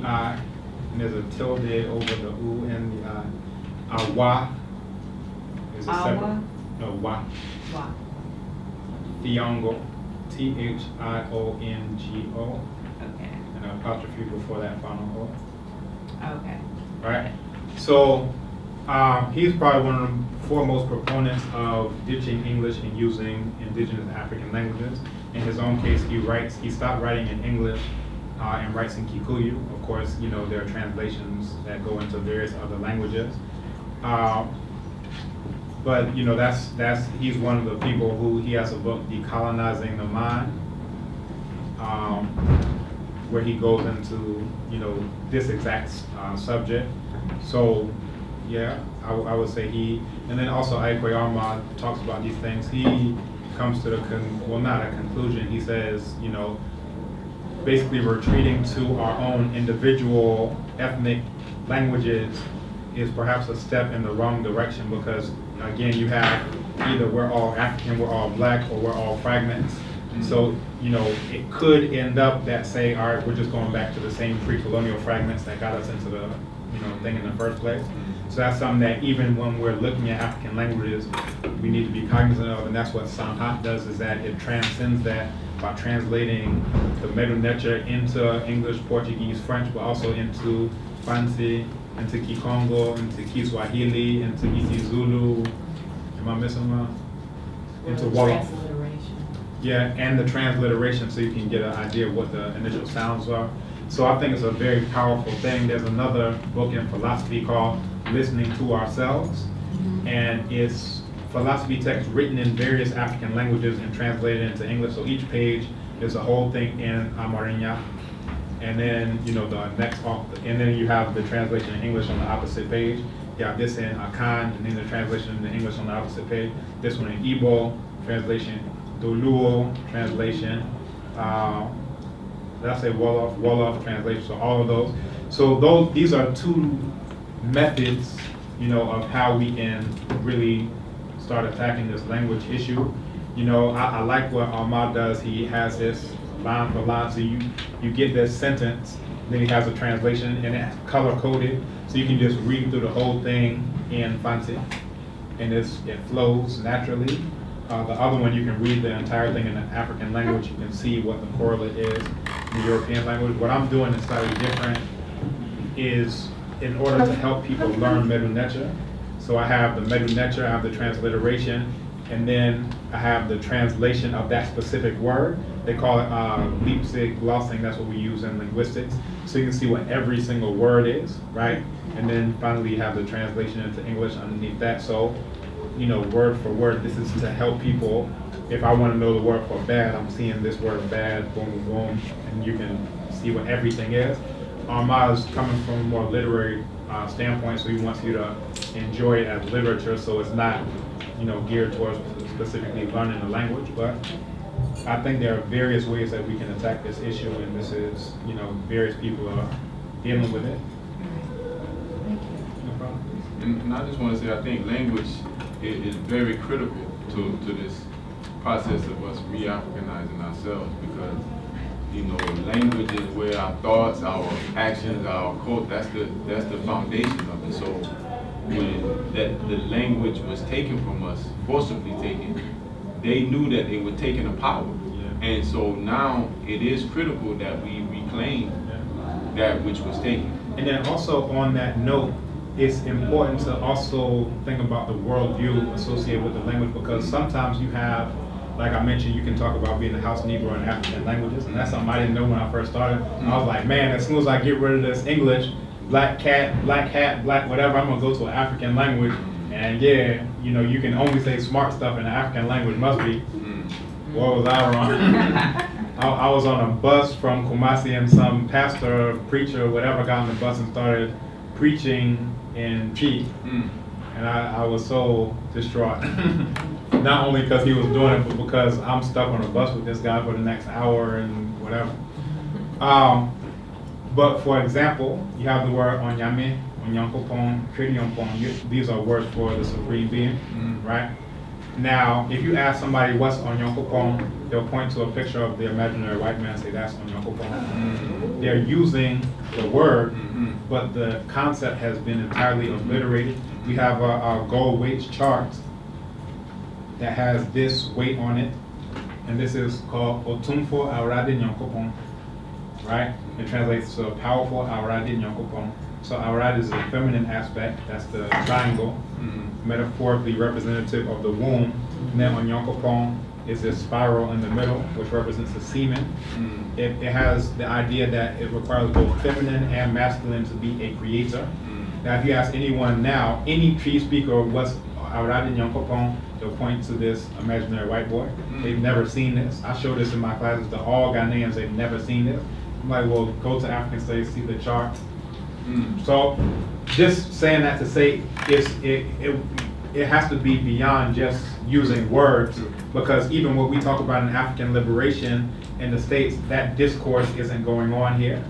Speaker 5: and there's a tilde over the U and the I. Awa is a separate.
Speaker 7: Awa?
Speaker 5: No, Wa.
Speaker 7: Wa.
Speaker 5: Thiong'o, Thiongo,
Speaker 7: Okay.
Speaker 5: and an apostrophe before that final O.
Speaker 7: Okay.
Speaker 5: Right? So he's probably one of the foremost proponents of ditching English and using indigenous African languages. In his own case, he stopped writing in English and writes in Kikuyu. Of course, there are translations that go into various other languages. But he's one of the people who, he has a book, Decolonizing the Mind, where he goes into, this exact subject. So, yeah, I would say and then also Aikwe Armah talks about these things. He comes to not a conclusion, he says, basically retreating to our own individual ethnic languages is perhaps a step in the wrong direction, because again, you have either we're all African, we're all black, or we're all fragments. So, it could end up that saying, all right, we're just going back to the same pre-colonial fragments that got us into the thing in the first place. So that's something that even when we're looking at African languages, we need to be cognizant of, and that's what Sanhat does, is that it transcends that by translating the Medu Neter into English, Portuguese, French, but also into Fancy, into Kikongo, into Kiswahili, into isiZulu. Am I missing one? Into Wolof.
Speaker 2: Transliteration.
Speaker 5: Yeah, and the transliteration, so you can get an idea of what the initial sounds are. So I think it's a very powerful thing. There's another book in philosophy called Listening to Ourselves, and it's philosophy text written in various African languages and translated into English. So each page is a whole thing in Amarinya, and then the next, and then you have the translation in English on the opposite page. You have this in Akan, and then the translation in English on the opposite page. This one in Igbo, translation Doluo, translation. Did I say Wolof translation? So all of those. So these are two methods, of how we can really start attacking this language issue. I like what Ahmad does. He has this line for line, so you get this sentence, then he has a translation, and it's color coded, so you can just read through the whole thing in Fancy, and it flows naturally. The other one, you can read the entire thing in the African language. You can see what the correlate is in the European language. What I'm doing is slightly different, is in order to help people learn Medu Neter. So I have the Medu Neter, I have the transliteration, and then I have the translation of that specific word. They call it Leipzig glossing. That's what we use in linguistics. So you can see what every single word is, right? And then finally you have the translation into English underneath that. So, word for word, this is to help people. If I want to know the word for bad, I'm seeing this word bad, boom, boom, boom, and you can see what everything is. Ahmad is coming from a more literary standpoint, so he wants you to enjoy it as literature, so it's not, geared towards specifically learning the language. But I think there are various ways that we can attack this issue, and this is, various people are dealing with it. No problem.
Speaker 6: And I just want to say, I think language is very critical to this process of us re-Africanizing ourselves, because language is where our thoughts, our actions, our code, that's the foundation of it. So when the language was taken from us, forcibly taken, they knew that they were taking a power. Yeah. And so now it is critical that we reclaim that which was taken.
Speaker 5: And then also on that note, it's important to also think about the worldview associated with the language, because sometimes you have, like I mentioned, you can talk about being a house Negro in African languages, and that's something I didn't know when I first started. I was like, man, as soon as I get rid of this English, black cat, black hat, black whatever, I'm gonna go to an African language, and yeah, you can only say smart stuff in the African language, must be. What was I wrong? I was on a bus from Kumasi, and some pastor, preacher, whatever, got on the bus and started preaching in Chi, and I was so distraught. Not only because he was doing it, but because I'm stuck on a bus with this guy for the next hour and whatever. But for example, you have the word Onyame, Onyankopon, Kridiompon. These are words for the Supreme Being, right? Now, if you ask somebody what's Onyankopon, they'll point to a picture of the imaginary white man and say that's Onyankopon. They're using the word, but the concept has been entirely obliterated. We have a gold weights chart that has this weight on it, and this is called Otumfo Awurade Nyankopon, right? It translates to powerful Awurade Nyankopon. So Awurade is the feminine aspect, that's the triangle, metaphorically representative of the womb. And then Onyankopon is this spiral in the middle, which represents the semen. It has the idea that it requires both feminine and masculine to be a creator. Now, if you ask anyone now, any tree speaker, what's Awurade Nyankopon, they'll point to this imaginary white boy. They've never seen this. I show this in my classes to all Ghanaians. They've never seen this. I'm like, well, go to African Studies, see the chart. So, just saying that to say it has to be beyond just using words, because even what we talk about in African liberation in the States, that discourse isn't going on here,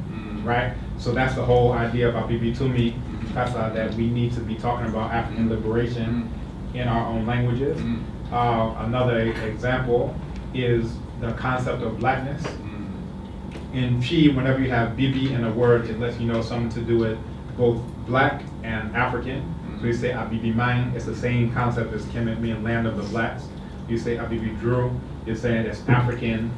Speaker 5: right? So that's the whole idea about Bibi Tumi Kasa, that we need to be talking about African liberation in our own languages. Another example is the concept of blackness. In Chi, whenever you have Bibi in a word, it lets you know something to do with both black and African. So you say Abibi Mine, it's the same concept as Kemet being land of the blacks. You say Abibi Drew, you're saying it's African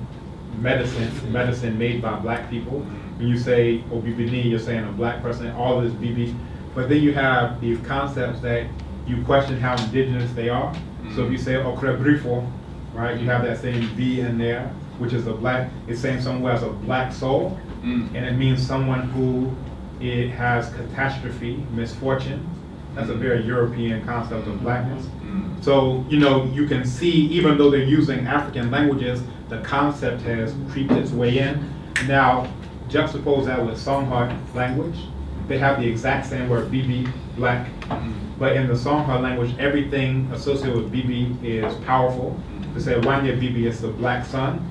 Speaker 5: medicine made by black people. When you say Obibini, you're saying a black person. All of this Bibi But then you have these concepts that you question how indigenous they are. So if you say Okrebrifo, right, you have that same B in there, which is a black, it's saying someone who has a black soul, and it means someone who it has catastrophe, misfortune. That's a very European concept of blackness. So, you know, you can see, even though they're using African languages, the concept has creeped its way in. Now, juxtapose that with Songha language. They have the exact same word, Bibi, black. But in the Songha language, everything associated with Bibi is powerful. They say Wanya Bibi is the black sun,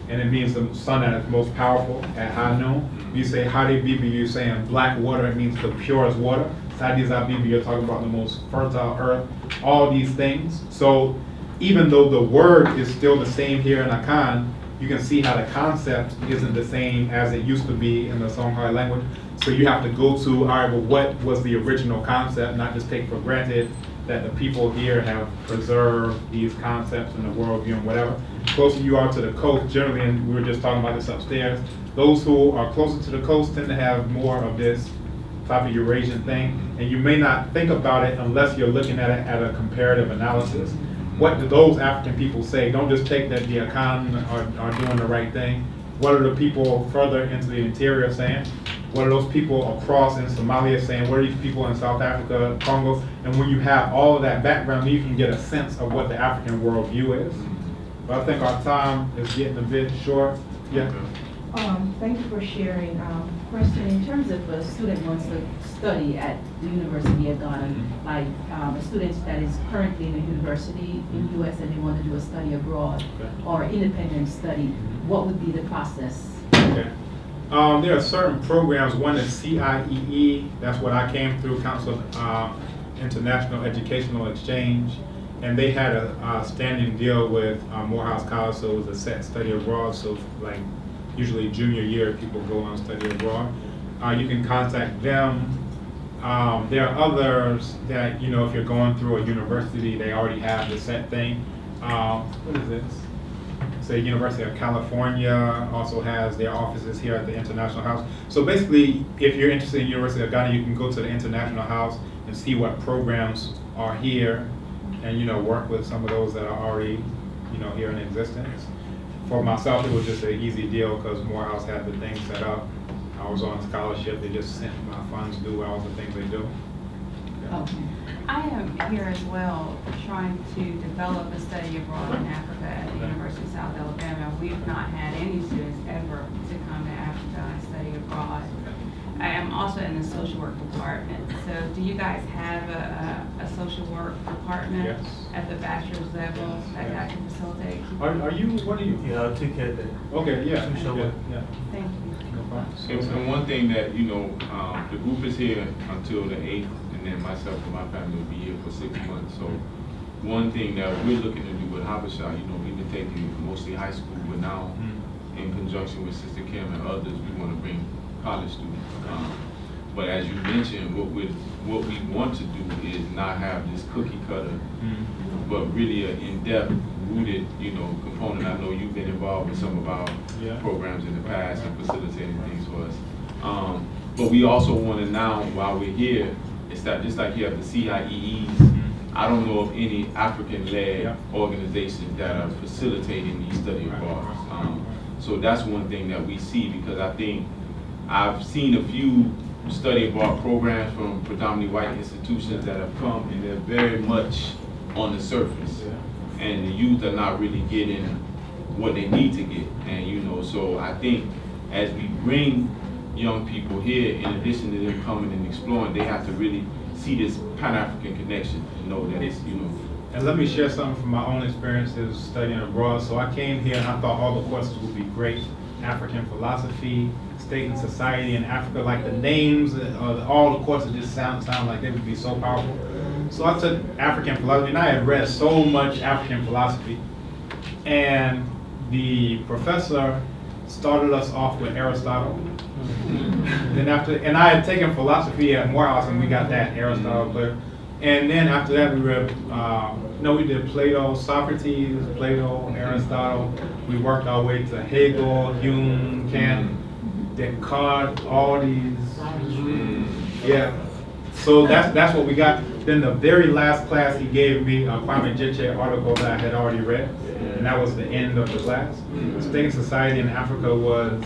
Speaker 5: and it means the sun that is most powerful at high noon. You say Hadi Bibi, you're saying black water, it means the purest water. Sadiza Bibi, you're talking about the most fertile earth, all these things. So even though the word is still the same here in Akan, you can see how the concept isn't the same as it used to be in the Songhai language. So you have to go to, all right, well, what was the original concept, not just take for granted that the people here have preserved these concepts in the worldview and whatever. Closer you are to the coast, generally, and we were just talking about this upstairs, those who are closer to the coast tend to have more of this type of Eurasian thing, and you may not think about it unless you're looking at it at a comparative analysis. What do those African people say? Don't just take that the Akan are doing the right thing. What are the people further into the interior saying? What are those people across in Somalia saying? What are these people in South Africa, Congo? And when you have all of that background, you can get a sense of what the African worldview is. But I think our time is getting a bit short. Yeah.
Speaker 8: Thank you for sharing. Question, in terms of a student wants to study at the University of Ghana, like a student that is currently in a university in the US and they want to do a study abroad or independent study, what would be the process?
Speaker 5: Okay. There are certain programs. One is CIEE, that's what I came through, Council of International Educational Exchange, and they had a standing deal with Morehouse College, so it was a set study abroad, so like usually junior year people go on study abroad. You can contact them. There are others that, you know, if you're going through a university, they already have the set thing. What is this? Say University of California also has their offices here at the International House. So basically, if you're interested in University of Ghana, you can go to the International House and see what programs are here and, you know, work with some of those that are already, you know, here in existence. For myself, it was just an easy deal because Morehouse had the thing set up. I was on scholarship. They just sent my funds due, all the things they do. Yeah.
Speaker 8: Okay.
Speaker 7: I am here as well trying to develop a study abroad in Africa at the University of South Alabama. We've not had any students ever to come to Africa and study abroad. I am also in the social work department. So do you guys have a social work department
Speaker 5: Yes.
Speaker 7: at the bachelor's level that I can facilitate?
Speaker 5: Are you, what are you?
Speaker 1: Yeah, I'll take care of that.
Speaker 5: Okay, yeah.
Speaker 1: Social
Speaker 5: yeah,
Speaker 1: work.
Speaker 5: yeah.
Speaker 7: Thank you.
Speaker 5: No problem.
Speaker 6: And one thing that, you know, the group is here until the 8th, and then myself and my family will be here for 6 months. So one thing that we're looking to do with HABESHA, you know, we've been taking mostly high school, but now in conjunction with Sister Kim and others, we want to bring college students. But as you mentioned, what we want to do is not have this cookie cutter, but really an in-depth, rooted, you know, component. I know you've been involved with some of our programs in the past and facilitating things for us. But we also want to now, while we're here, it's that just like you have the CIEEs, I don't know of any African-led organizations that are facilitating these study abroad. So that's one thing that we see, because I think I've seen a few study abroad programs from predominantly white institutions that have come, and they're very much on the surface. And the youth are not really getting what they need to get. And you know, so I think as we bring young people here, in addition to them coming and exploring, they have to really see this Pan-African connection, you know, that it's, you know.
Speaker 5: And let me share something from my own experiences studying abroad. So I came here and I thought all the courses would be great. African philosophy, state and society in Africa, like the names, all the courses just sound like they would be so powerful. So I took African philosophy, and I had read so much African philosophy. And the professor started us off with Aristotle. Then and I had taken philosophy at Morehouse, and we got that Aristotle clear. And then after that, we read, we did Plato, Socrates, Plato, Aristotle. We worked our way to Hegel, Hume, Kant, Descartes, all these. Yeah. So that's what we got. Then the very last class he gave me a Kwame Gyekye article that I had already read, and that was the end of the class. State and Society in Africa was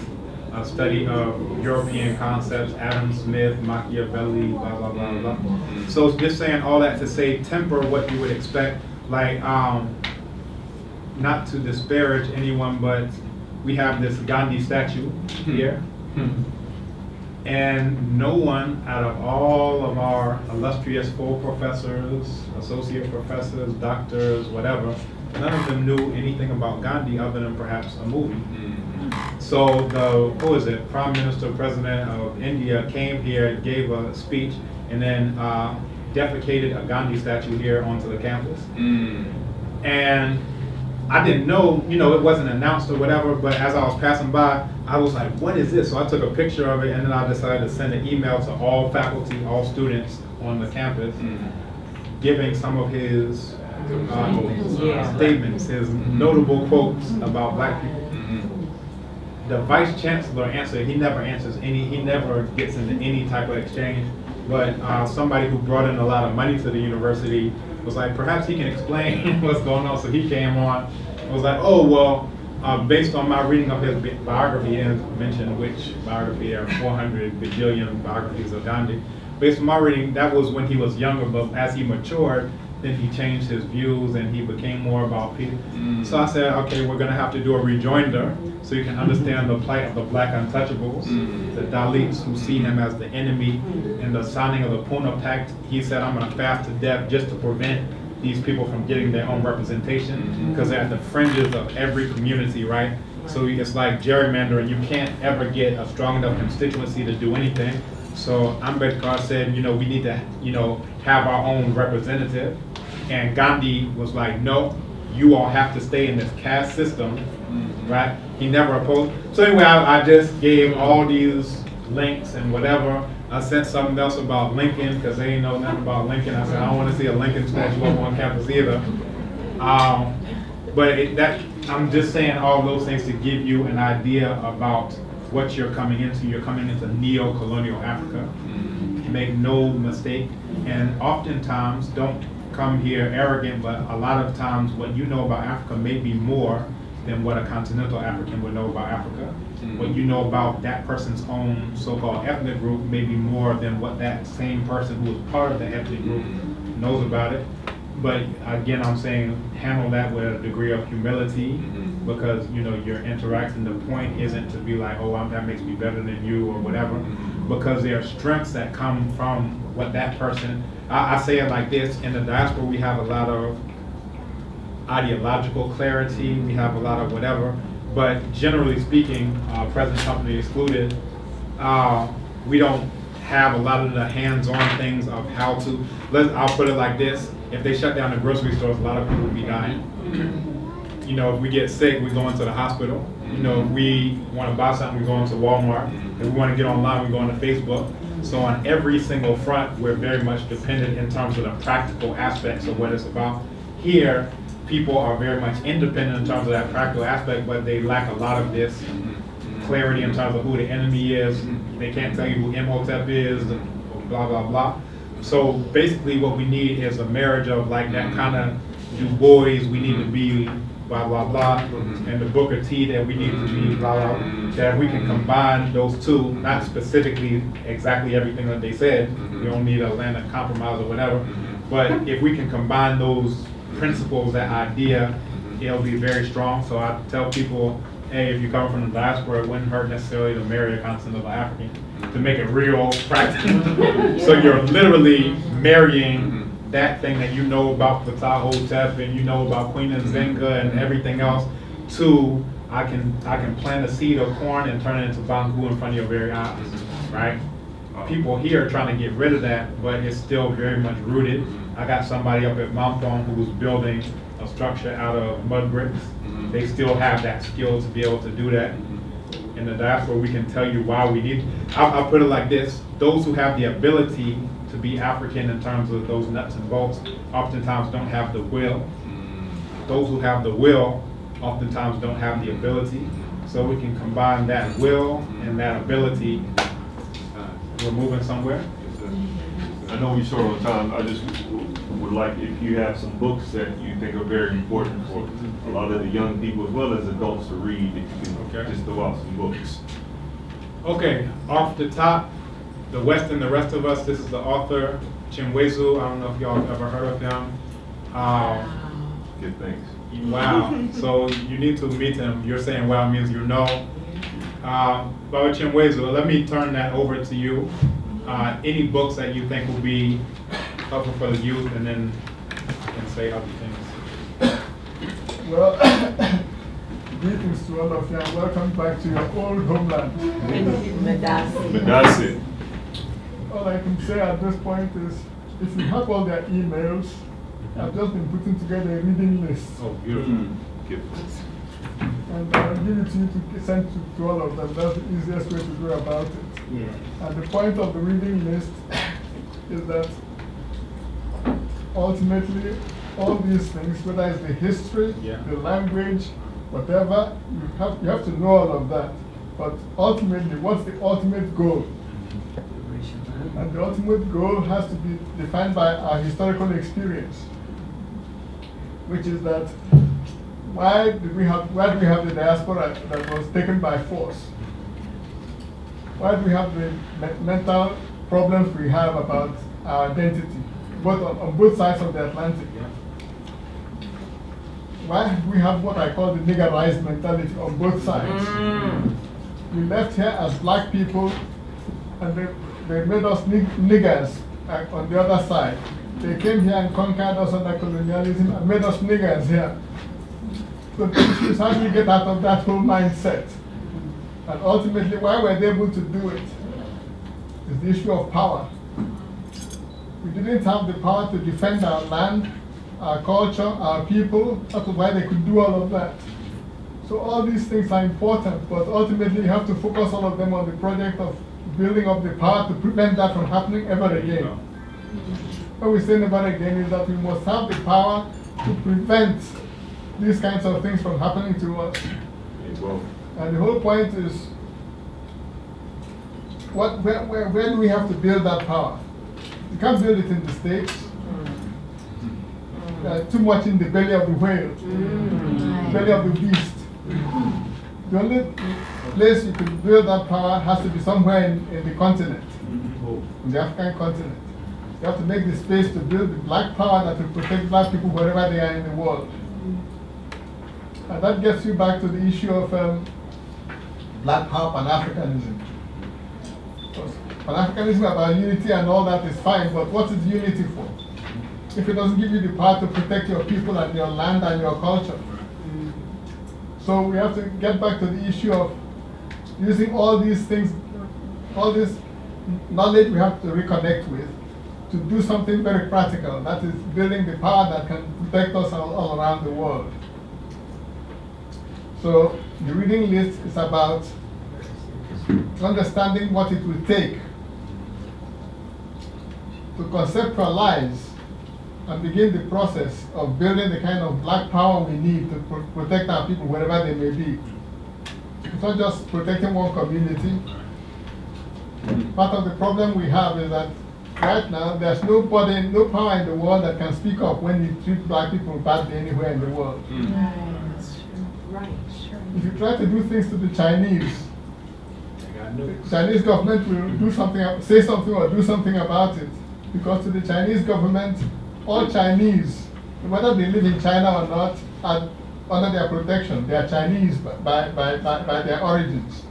Speaker 5: a study of European concepts, Adam Smith, Machiavelli, blah, blah, blah, blah. So just saying all that to say, temper what you would expect, like, not to disparage anyone, but we have this Gandhi statue here. And no one out of all of our illustrious full professors, associate professors, doctors, whatever, none of them knew anything about Gandhi other than perhaps a movie. So the, Prime Minister, President of India came here, gave a speech, and then defecated a Gandhi statue here onto the campus. And I didn't know, it wasn't announced or whatever, but as I was passing by, I was like, what is this? So I took a picture of it, and then I decided to send an email to all faculty, all students on the campus, giving some of his statements, his notable quotes about black people. The Vice Chancellor answered, he never gets into any type of exchange, but somebody who brought in a lot of money to the university was like, perhaps he can explain what's going on. So he came on and was like, oh, well, based on my reading of his biography, and mentioned which biography, there are 400 bajillion biographies of Gandhi. Based on my reading, that was when he was younger, but as he matured, then he changed his views and he became more about people. So I said, okay, we're gonna have to do a rejoinder so you can understand the plight of the black untouchables, the Dalits who see him as the enemy. In the signing of the Pune Pact, he said, I'm gonna fast to death just to prevent these people from getting their own representation, because they're at the fringes of every community, right? So it's like gerrymandering. You can't ever get a strong enough constituency to do anything. So Ambedkar said, we need to, have our own representative. And Gandhi was like, no, you all have to stay in this caste system, right? He never opposed. So anyway, I just gave all these links and whatever. I sent something else about Lincoln, because they didn't know nothing about Lincoln. I said, I don't want to see a Lincoln statue up on campus either. I'm just saying all those things to give you an idea about what you're coming into. You're coming into neo-colonial Africa. Make no mistake. And oftentimes, don't come here arrogant, but a lot of times what you know about Africa may be more than what a continental African would know about Africa. What you know about that person's own so-called ethnic group may be more than what that same person who is part of the ethnic group knows about it. But again, I'm saying handle that with a degree of humility, because you're interacting. The point isn't to be like, oh, that makes me better than you or whatever, because there are strengths that come from what that person. I say it like this: in the diaspora, we have a lot of ideological clarity, we have a lot of whatever, but generally speaking, present company excluded, we don't have a lot of the hands-on things of how to. I'll put it like this: if they shut down the grocery stores, a lot of people will be dying. If we get sick, we go into the hospital. If we want to buy something, we go into Walmart. If we want to get online, we go into Facebook. So on every single front, we're very much dependent in terms of the practical aspects of what it's about. Here, people are very much independent in terms of that practical aspect, but they lack a lot of this clarity in terms of who the enemy is. They can't tell you who Imhotep is, blah, blah, blah. So basically what we need is a marriage of like that kind of Du Bois, we need to be blah, blah, blah, and the Booker T, that we need to be blah, blah, that we can combine those two, not specifically exactly everything that they said. We don't need a land of compromise or whatever, but if we can combine those principles, that idea, it'll be very strong. So I tell people, hey, if you come from the diaspora, it wouldn't hurt necessarily to marry a continental African, to make it real practical. So you're literally marrying that thing that you know about Ptah and you know about Queen Nzinga and everything else, to I can plant a seed of corn and turn it into bamboo in front of your very eyes, right? People here are trying to get rid of that, but it's still very much rooted. I got somebody up at Montfort who's building a structure out of mud bricks. They still have that skill to be able to do that. In the diaspora, we can tell you why we need. I'll put it like this: those who have the ability to be African in terms of those nuts and bolts oftentimes don't have the will. Those who have the will oftentimes don't have the ability. So we can combine that will and that ability. We're moving somewhere.
Speaker 9: I know we short on time. I just would like if you have some books that you think are very important for a lot of the young people as well as adults to read, if you can
Speaker 5: Okay.
Speaker 9: just throw out some books.
Speaker 5: Okay, off the top, the West and the Rest of Us, this is the author, Chinwezu. I don't know if y'all have ever heard of him.
Speaker 9: Good things.
Speaker 5: Wow, so you need to meet him. You're saying wow means you know. Baba Chinwezu, let me turn that over to you. Any books that you think will be helpful for the youth, and then I can say other things.
Speaker 10: Well, greetings to all of you and welcome back to your old homeland.
Speaker 9: But that's it.
Speaker 10: All I can say at this point is, if you have all their emails, I've just been putting together a reading list.
Speaker 5: Oh, beautiful.
Speaker 9: Good.
Speaker 10: And I'll give it to you to send to all of them. That's the easiest way to go about it. And the point of the reading list is that ultimately all these things, whether it's the history, the language, whatever, you have to know all of that. But ultimately, what's the ultimate goal? And the ultimate goal has to be defined by our historical experience, which is that why do we have the diaspora that was taken by force? Why do we have the mental problems we have about our identity, both on both sides of the Atlantic? Why do we have what I call the niggerized mentality on both sides? We left here as black people, and they made us niggers on the other side. They came here and conquered us under colonialism and made us niggers here. So the issue is how do you get out of that whole mindset? And ultimately, why were they able to do it? It's the issue of power. We didn't have the power to defend our land, our culture, our people. That was why they could do all of that. So all these things are important, but ultimately you have to focus all of them on the project of building up the power to prevent that from happening ever again. What we say never again is that we must have the power to prevent these kinds of things from happening to us. And the whole point is, where do we have to build that power? You can't build it in the States. Too much in the belly of the whale, belly of the beast. The only place you can build that power has to be somewhere in the continent, in the African continent. You have to make the space to build the black power that will protect black people wherever they are in the world. And that gets you back to the issue of black power Pan-Africanism. Pan-Africanism about unity and all that is fine, but what is unity for? If it doesn't give you the power to protect your people and your land and your culture. So we have to get back to the issue of using all these things, all this knowledge we have to reconnect with to do something very practical. That is building the power that can protect us all around the world. So the reading list is about understanding what it will take to conceptualize and begin the process of building the kind of black power we need to protect our people wherever they may be. It's not just protecting one community. Part of the problem we have is that right now there's no power in the world that can speak up when you treat black people badly anywhere in the world.
Speaker 2: Right, sure.
Speaker 10: If you try to do things to the Chinese, the Chinese government will do something, say something or do something about it. Because to the Chinese government, all Chinese, whether they live in China or not, are under their protection. They are Chinese by their origins.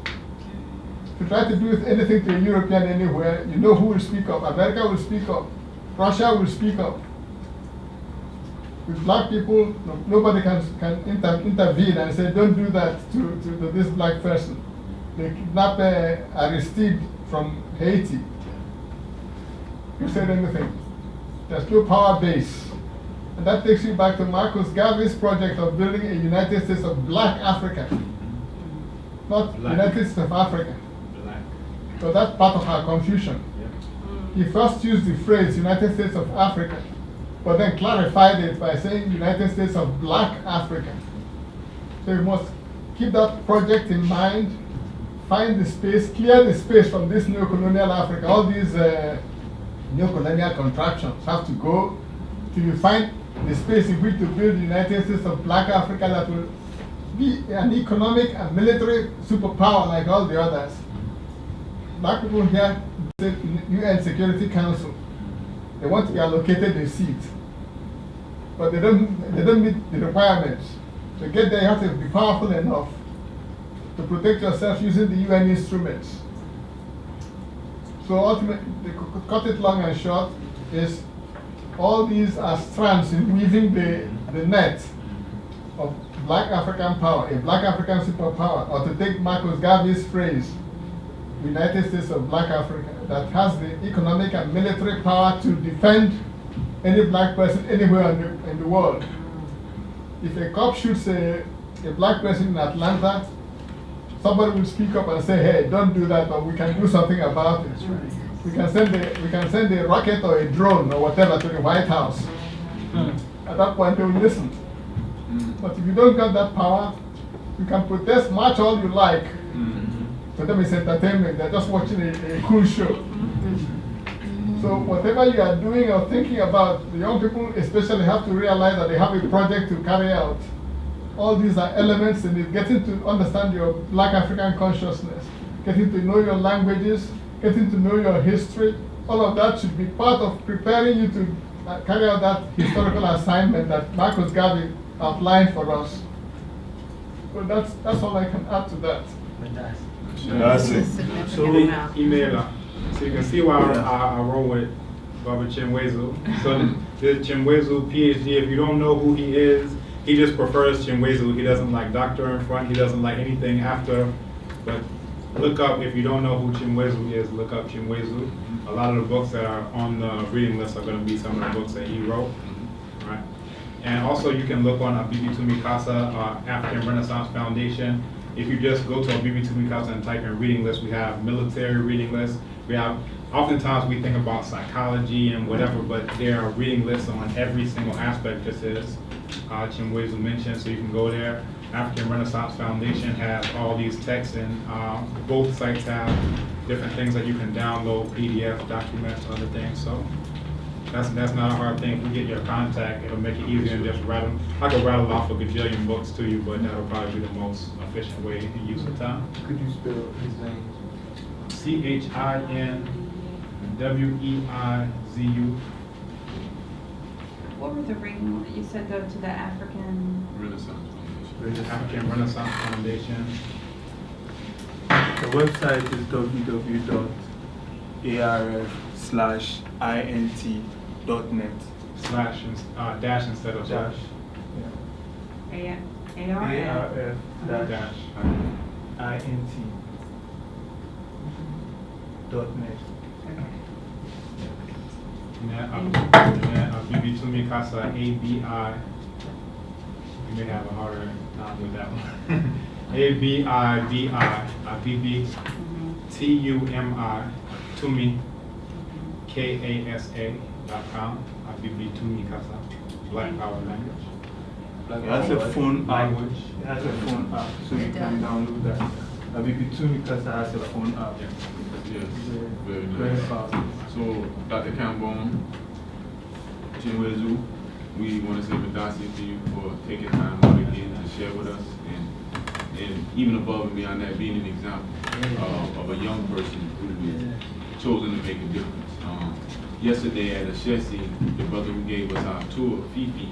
Speaker 10: If you try to do anything to a European anywhere, you know who will speak up. America will speak up. Russia will speak up. With black people, nobody can intervene and say, don't do that to this black person. They kidnapped Aristide from Haiti. Who said anything? There's no power base. And that takes you back to Marcus Garvey's project of building a United States of Black Africa. Not United States of Africa. So that's part of our confusion. He first used the phrase United States of Africa, but then clarified it by saying United States of Black Africa. So you must keep that project in mind, find the space, clear the space from this neo-colonial Africa, all these neo-colonial contraptions have to go till you find the space in which to build the United States of Black Africa that will be an economic and military superpower like all the others. Black people here, the UN Security Council, they want to be allocated a seat, but they don't meet the requirements. To get there, you have to be powerful enough to protect yourself using the UN instruments. So ultimately, to cut it long and short, is all these are strands in weaving the net of Black African power, a Black African superpower, or to take Marcus Garvey's phrase, United States of Black Africa, that has the economic and military power to defend any black person anywhere in the world. If a cop shoots a black person in Atlanta, somebody will speak up and say, hey, don't do that, but we can do something about it. We can send a rocket or a drone or whatever to the White House. At that point, they will listen. But if you don't got that power, you can protest, march all you like. For them, it's entertainment. They're just watching a cool show. So whatever you are doing or thinking about, the young people especially have to realize that they have a project to carry out. All these are elements in it, getting to understand your Black African consciousness, getting to know your languages, getting to know your history. All of that should be part of preparing you to carry out that historical assignment that Marcus Garvey outlined for us. So that's all I can add to that.
Speaker 9: That's it.
Speaker 5: So email her. So you can see why I roll with Baba Chimwezu. So the Chimwezu PhD, if you don't know who he is, he just prefers Chimwezu. He doesn't like doctor in front. He doesn't like anything after. But look up, if you don't know who Chimwezu is, look up Chimwezu. A lot of the books that are on the reading list are going to be some of the books that he wrote. Right? And also you can look on Abibi Tumikasa, African Renaissance Foundation. If you just go to Abibi Tumikasa and type in reading list, we have military reading lists. We have, oftentimes we think about psychology and whatever, but there are reading lists on every single aspect, just as Chimwezu mentioned, so you can go there. African Renaissance Foundation has all these texts, and both sites have different things that you can download, PDF, documents, other things, so that's not a hard thing. If we get your contact, it'll make it easier than just rattle. I could rattle off a gajillion books to you, but that'll probably be the most efficient way to use the time.
Speaker 1: Could you spell his name?
Speaker 5: CHINWEIZU.
Speaker 7: What were the reading, you said go to the African?
Speaker 6: Renaissance Foundation.
Speaker 5: African Renaissance Foundation.
Speaker 1: The website is www.arf/int.net.
Speaker 5: Dash instead of slash.
Speaker 1: Yeah.
Speaker 7: ARF.
Speaker 1: ARF-int.net.
Speaker 5: Abibi Tumikasa, ABI. You may have a harder time with that one. ABIBI, Abibi, TUMI, Tumi, KASA.com, Abibi Tumikasa, Black Power Language.
Speaker 1: Like it has a phone app.
Speaker 5: Language.
Speaker 1: It has a phone app, so you can download that. Abibi Tumikasa has a phone app.
Speaker 6: Yes, very
Speaker 1: Very
Speaker 6: nice.
Speaker 1: powerful.
Speaker 6: So, Dr. Kambon, Chinwezu, we want to say Madasi to you for taking time out again to share with us, and even above and beyond that, being an example of a young person who has chosen to make a difference. Yesterday at Ashesi, the brother who gave us our tour, Fifi,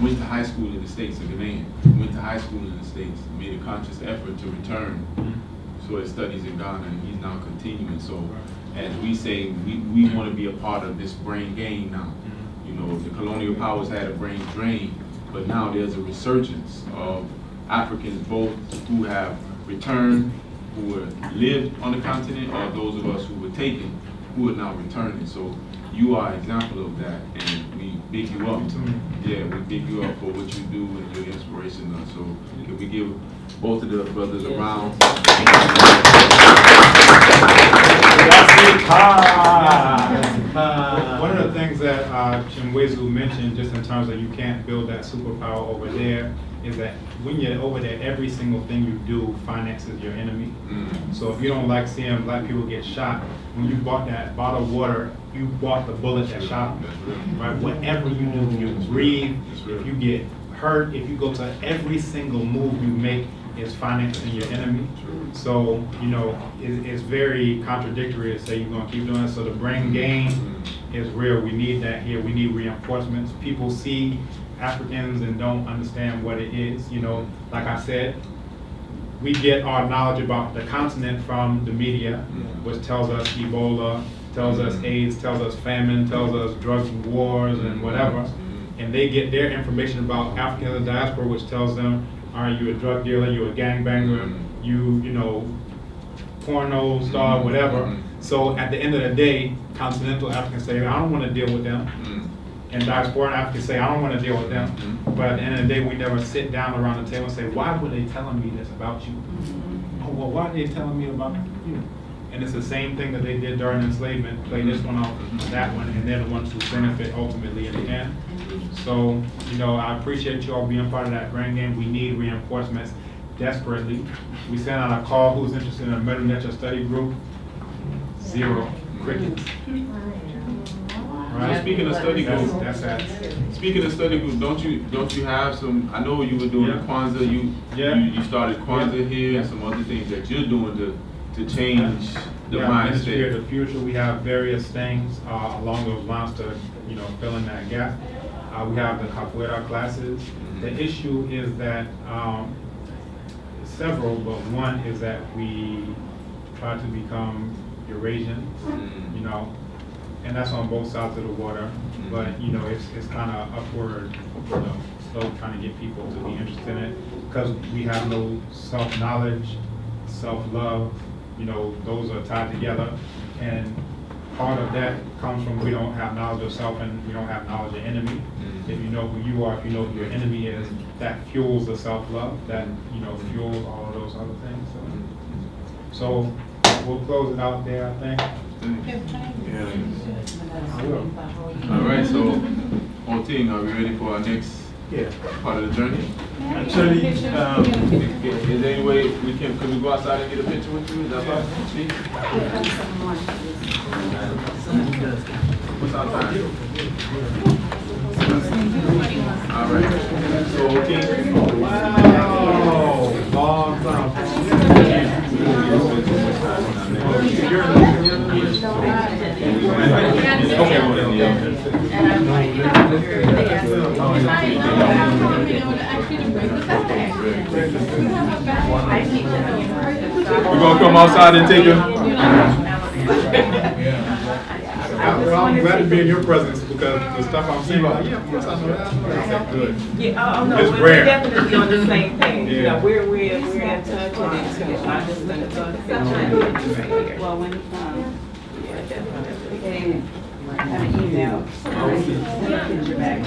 Speaker 6: went to high school in the States, a Ghanaian, went to high school in the States, made a conscious effort to return to his studies in Ghana, and he's now continuing. So, as we say, we want to be a part of this brain gain now. You know, the colonial powers had a brain drain, but now there's a resurgence of Africans, both who have returned, who have lived on the continent, or those of us who were taken, who are now returning. So you are an example of that, and we big you up. Yeah, we big you up for what you do and your inspiration. So can we give both of the brothers a round?
Speaker 5: One of the of the things that Chimwezu mentioned, just in terms of you can't build that superpower over there, is that when you're over there, every single thing you do, finance is your enemy. So if you don't like seeing black people get shot, when you bought that bottle of water, you bought the bullet that shot them. Right? Whatever you do, you breathe, if you get hurt, if you go to every single move you make, is financing your enemy. So, you know, it's very contradictory to say you're going to keep doing it. So the brain gain is real. We need that here. We need reinforcements. People see Africans and don't understand what it is. You know, like I said, we get our knowledge about the continent from the media, which tells us Ebola, tells us AIDS, tells us famine, tells us drugs and wars and whatever. And they get their information about Africans in the diaspora, which tells them, are you a drug dealer, you a gangbanger, you know, porno star, whatever. So at the end of the day, continental Africans say, I don't want to deal with them. And diaspora Africans say, I don't want to deal with them. But at the end of the day, we never sit down around the table and say, why were they telling me this about you? Oh, well, why are they telling me about you? And it's the same thing that they did during enslavement, play this one off that one, and they're the ones who benefit ultimately in the end. So, you know, I appreciate you all being part of that brain game. We need reinforcements desperately. We sent out a call, who's interested in a Middle Nature study group? 0 crickets.
Speaker 6: Right. Speaking of study groups,
Speaker 5: that's that.
Speaker 6: Speaking of study groups, don't you have some? I know you were doing Kwanzaa. You started Kwanzaa here, and some other things that you're doing to change the mindset.
Speaker 5: Ministry of the Future. We have various things along those lines to, you know, fill in that gap. We have the capoeira classes. The issue is that several, but one is that we try to become Eurasians, you know, and that's on both sides of the water. But you know, it's kind of upward, you know, slow trying to get people to be interested in it because we have no self-knowledge, self-love. You know, those are tied together, and part of that comes from we don't have knowledge of self and we don't have knowledge of enemy. If you know who you are, if you know who your enemy is, that fuels the self-love, that, you know, fuels all of those other things. So we'll close it out there, I think.
Speaker 6: Yeah. All right, so on team, are we ready for our next part of the journey?
Speaker 1: Actually,
Speaker 6: Is there any way could we go outside and get a picture with you? Is that possible? See? What's our time? All right. So, okay.
Speaker 5: Wow, long time.
Speaker 6: We're gonna come outside and take a.
Speaker 5: I'm glad to be in your presence because the stuff I'm seeing, like, yeah, of course I know that. That's good.
Speaker 2: Yeah, no,
Speaker 5: It's
Speaker 2: we're
Speaker 5: rare.
Speaker 2: definitely on the same page. You
Speaker 5: Yeah.
Speaker 2: know, we're in touch and it's, I'm just gonna throw the picture right here.
Speaker 7: Well, when,
Speaker 2: Yeah, definitely.
Speaker 7: they have an email, send a picture back.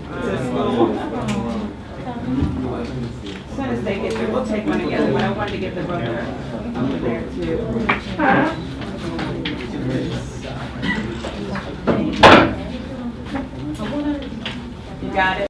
Speaker 2: To school. As soon as they get there, we'll take one together, but I wanted to get the brother over there too. You got it?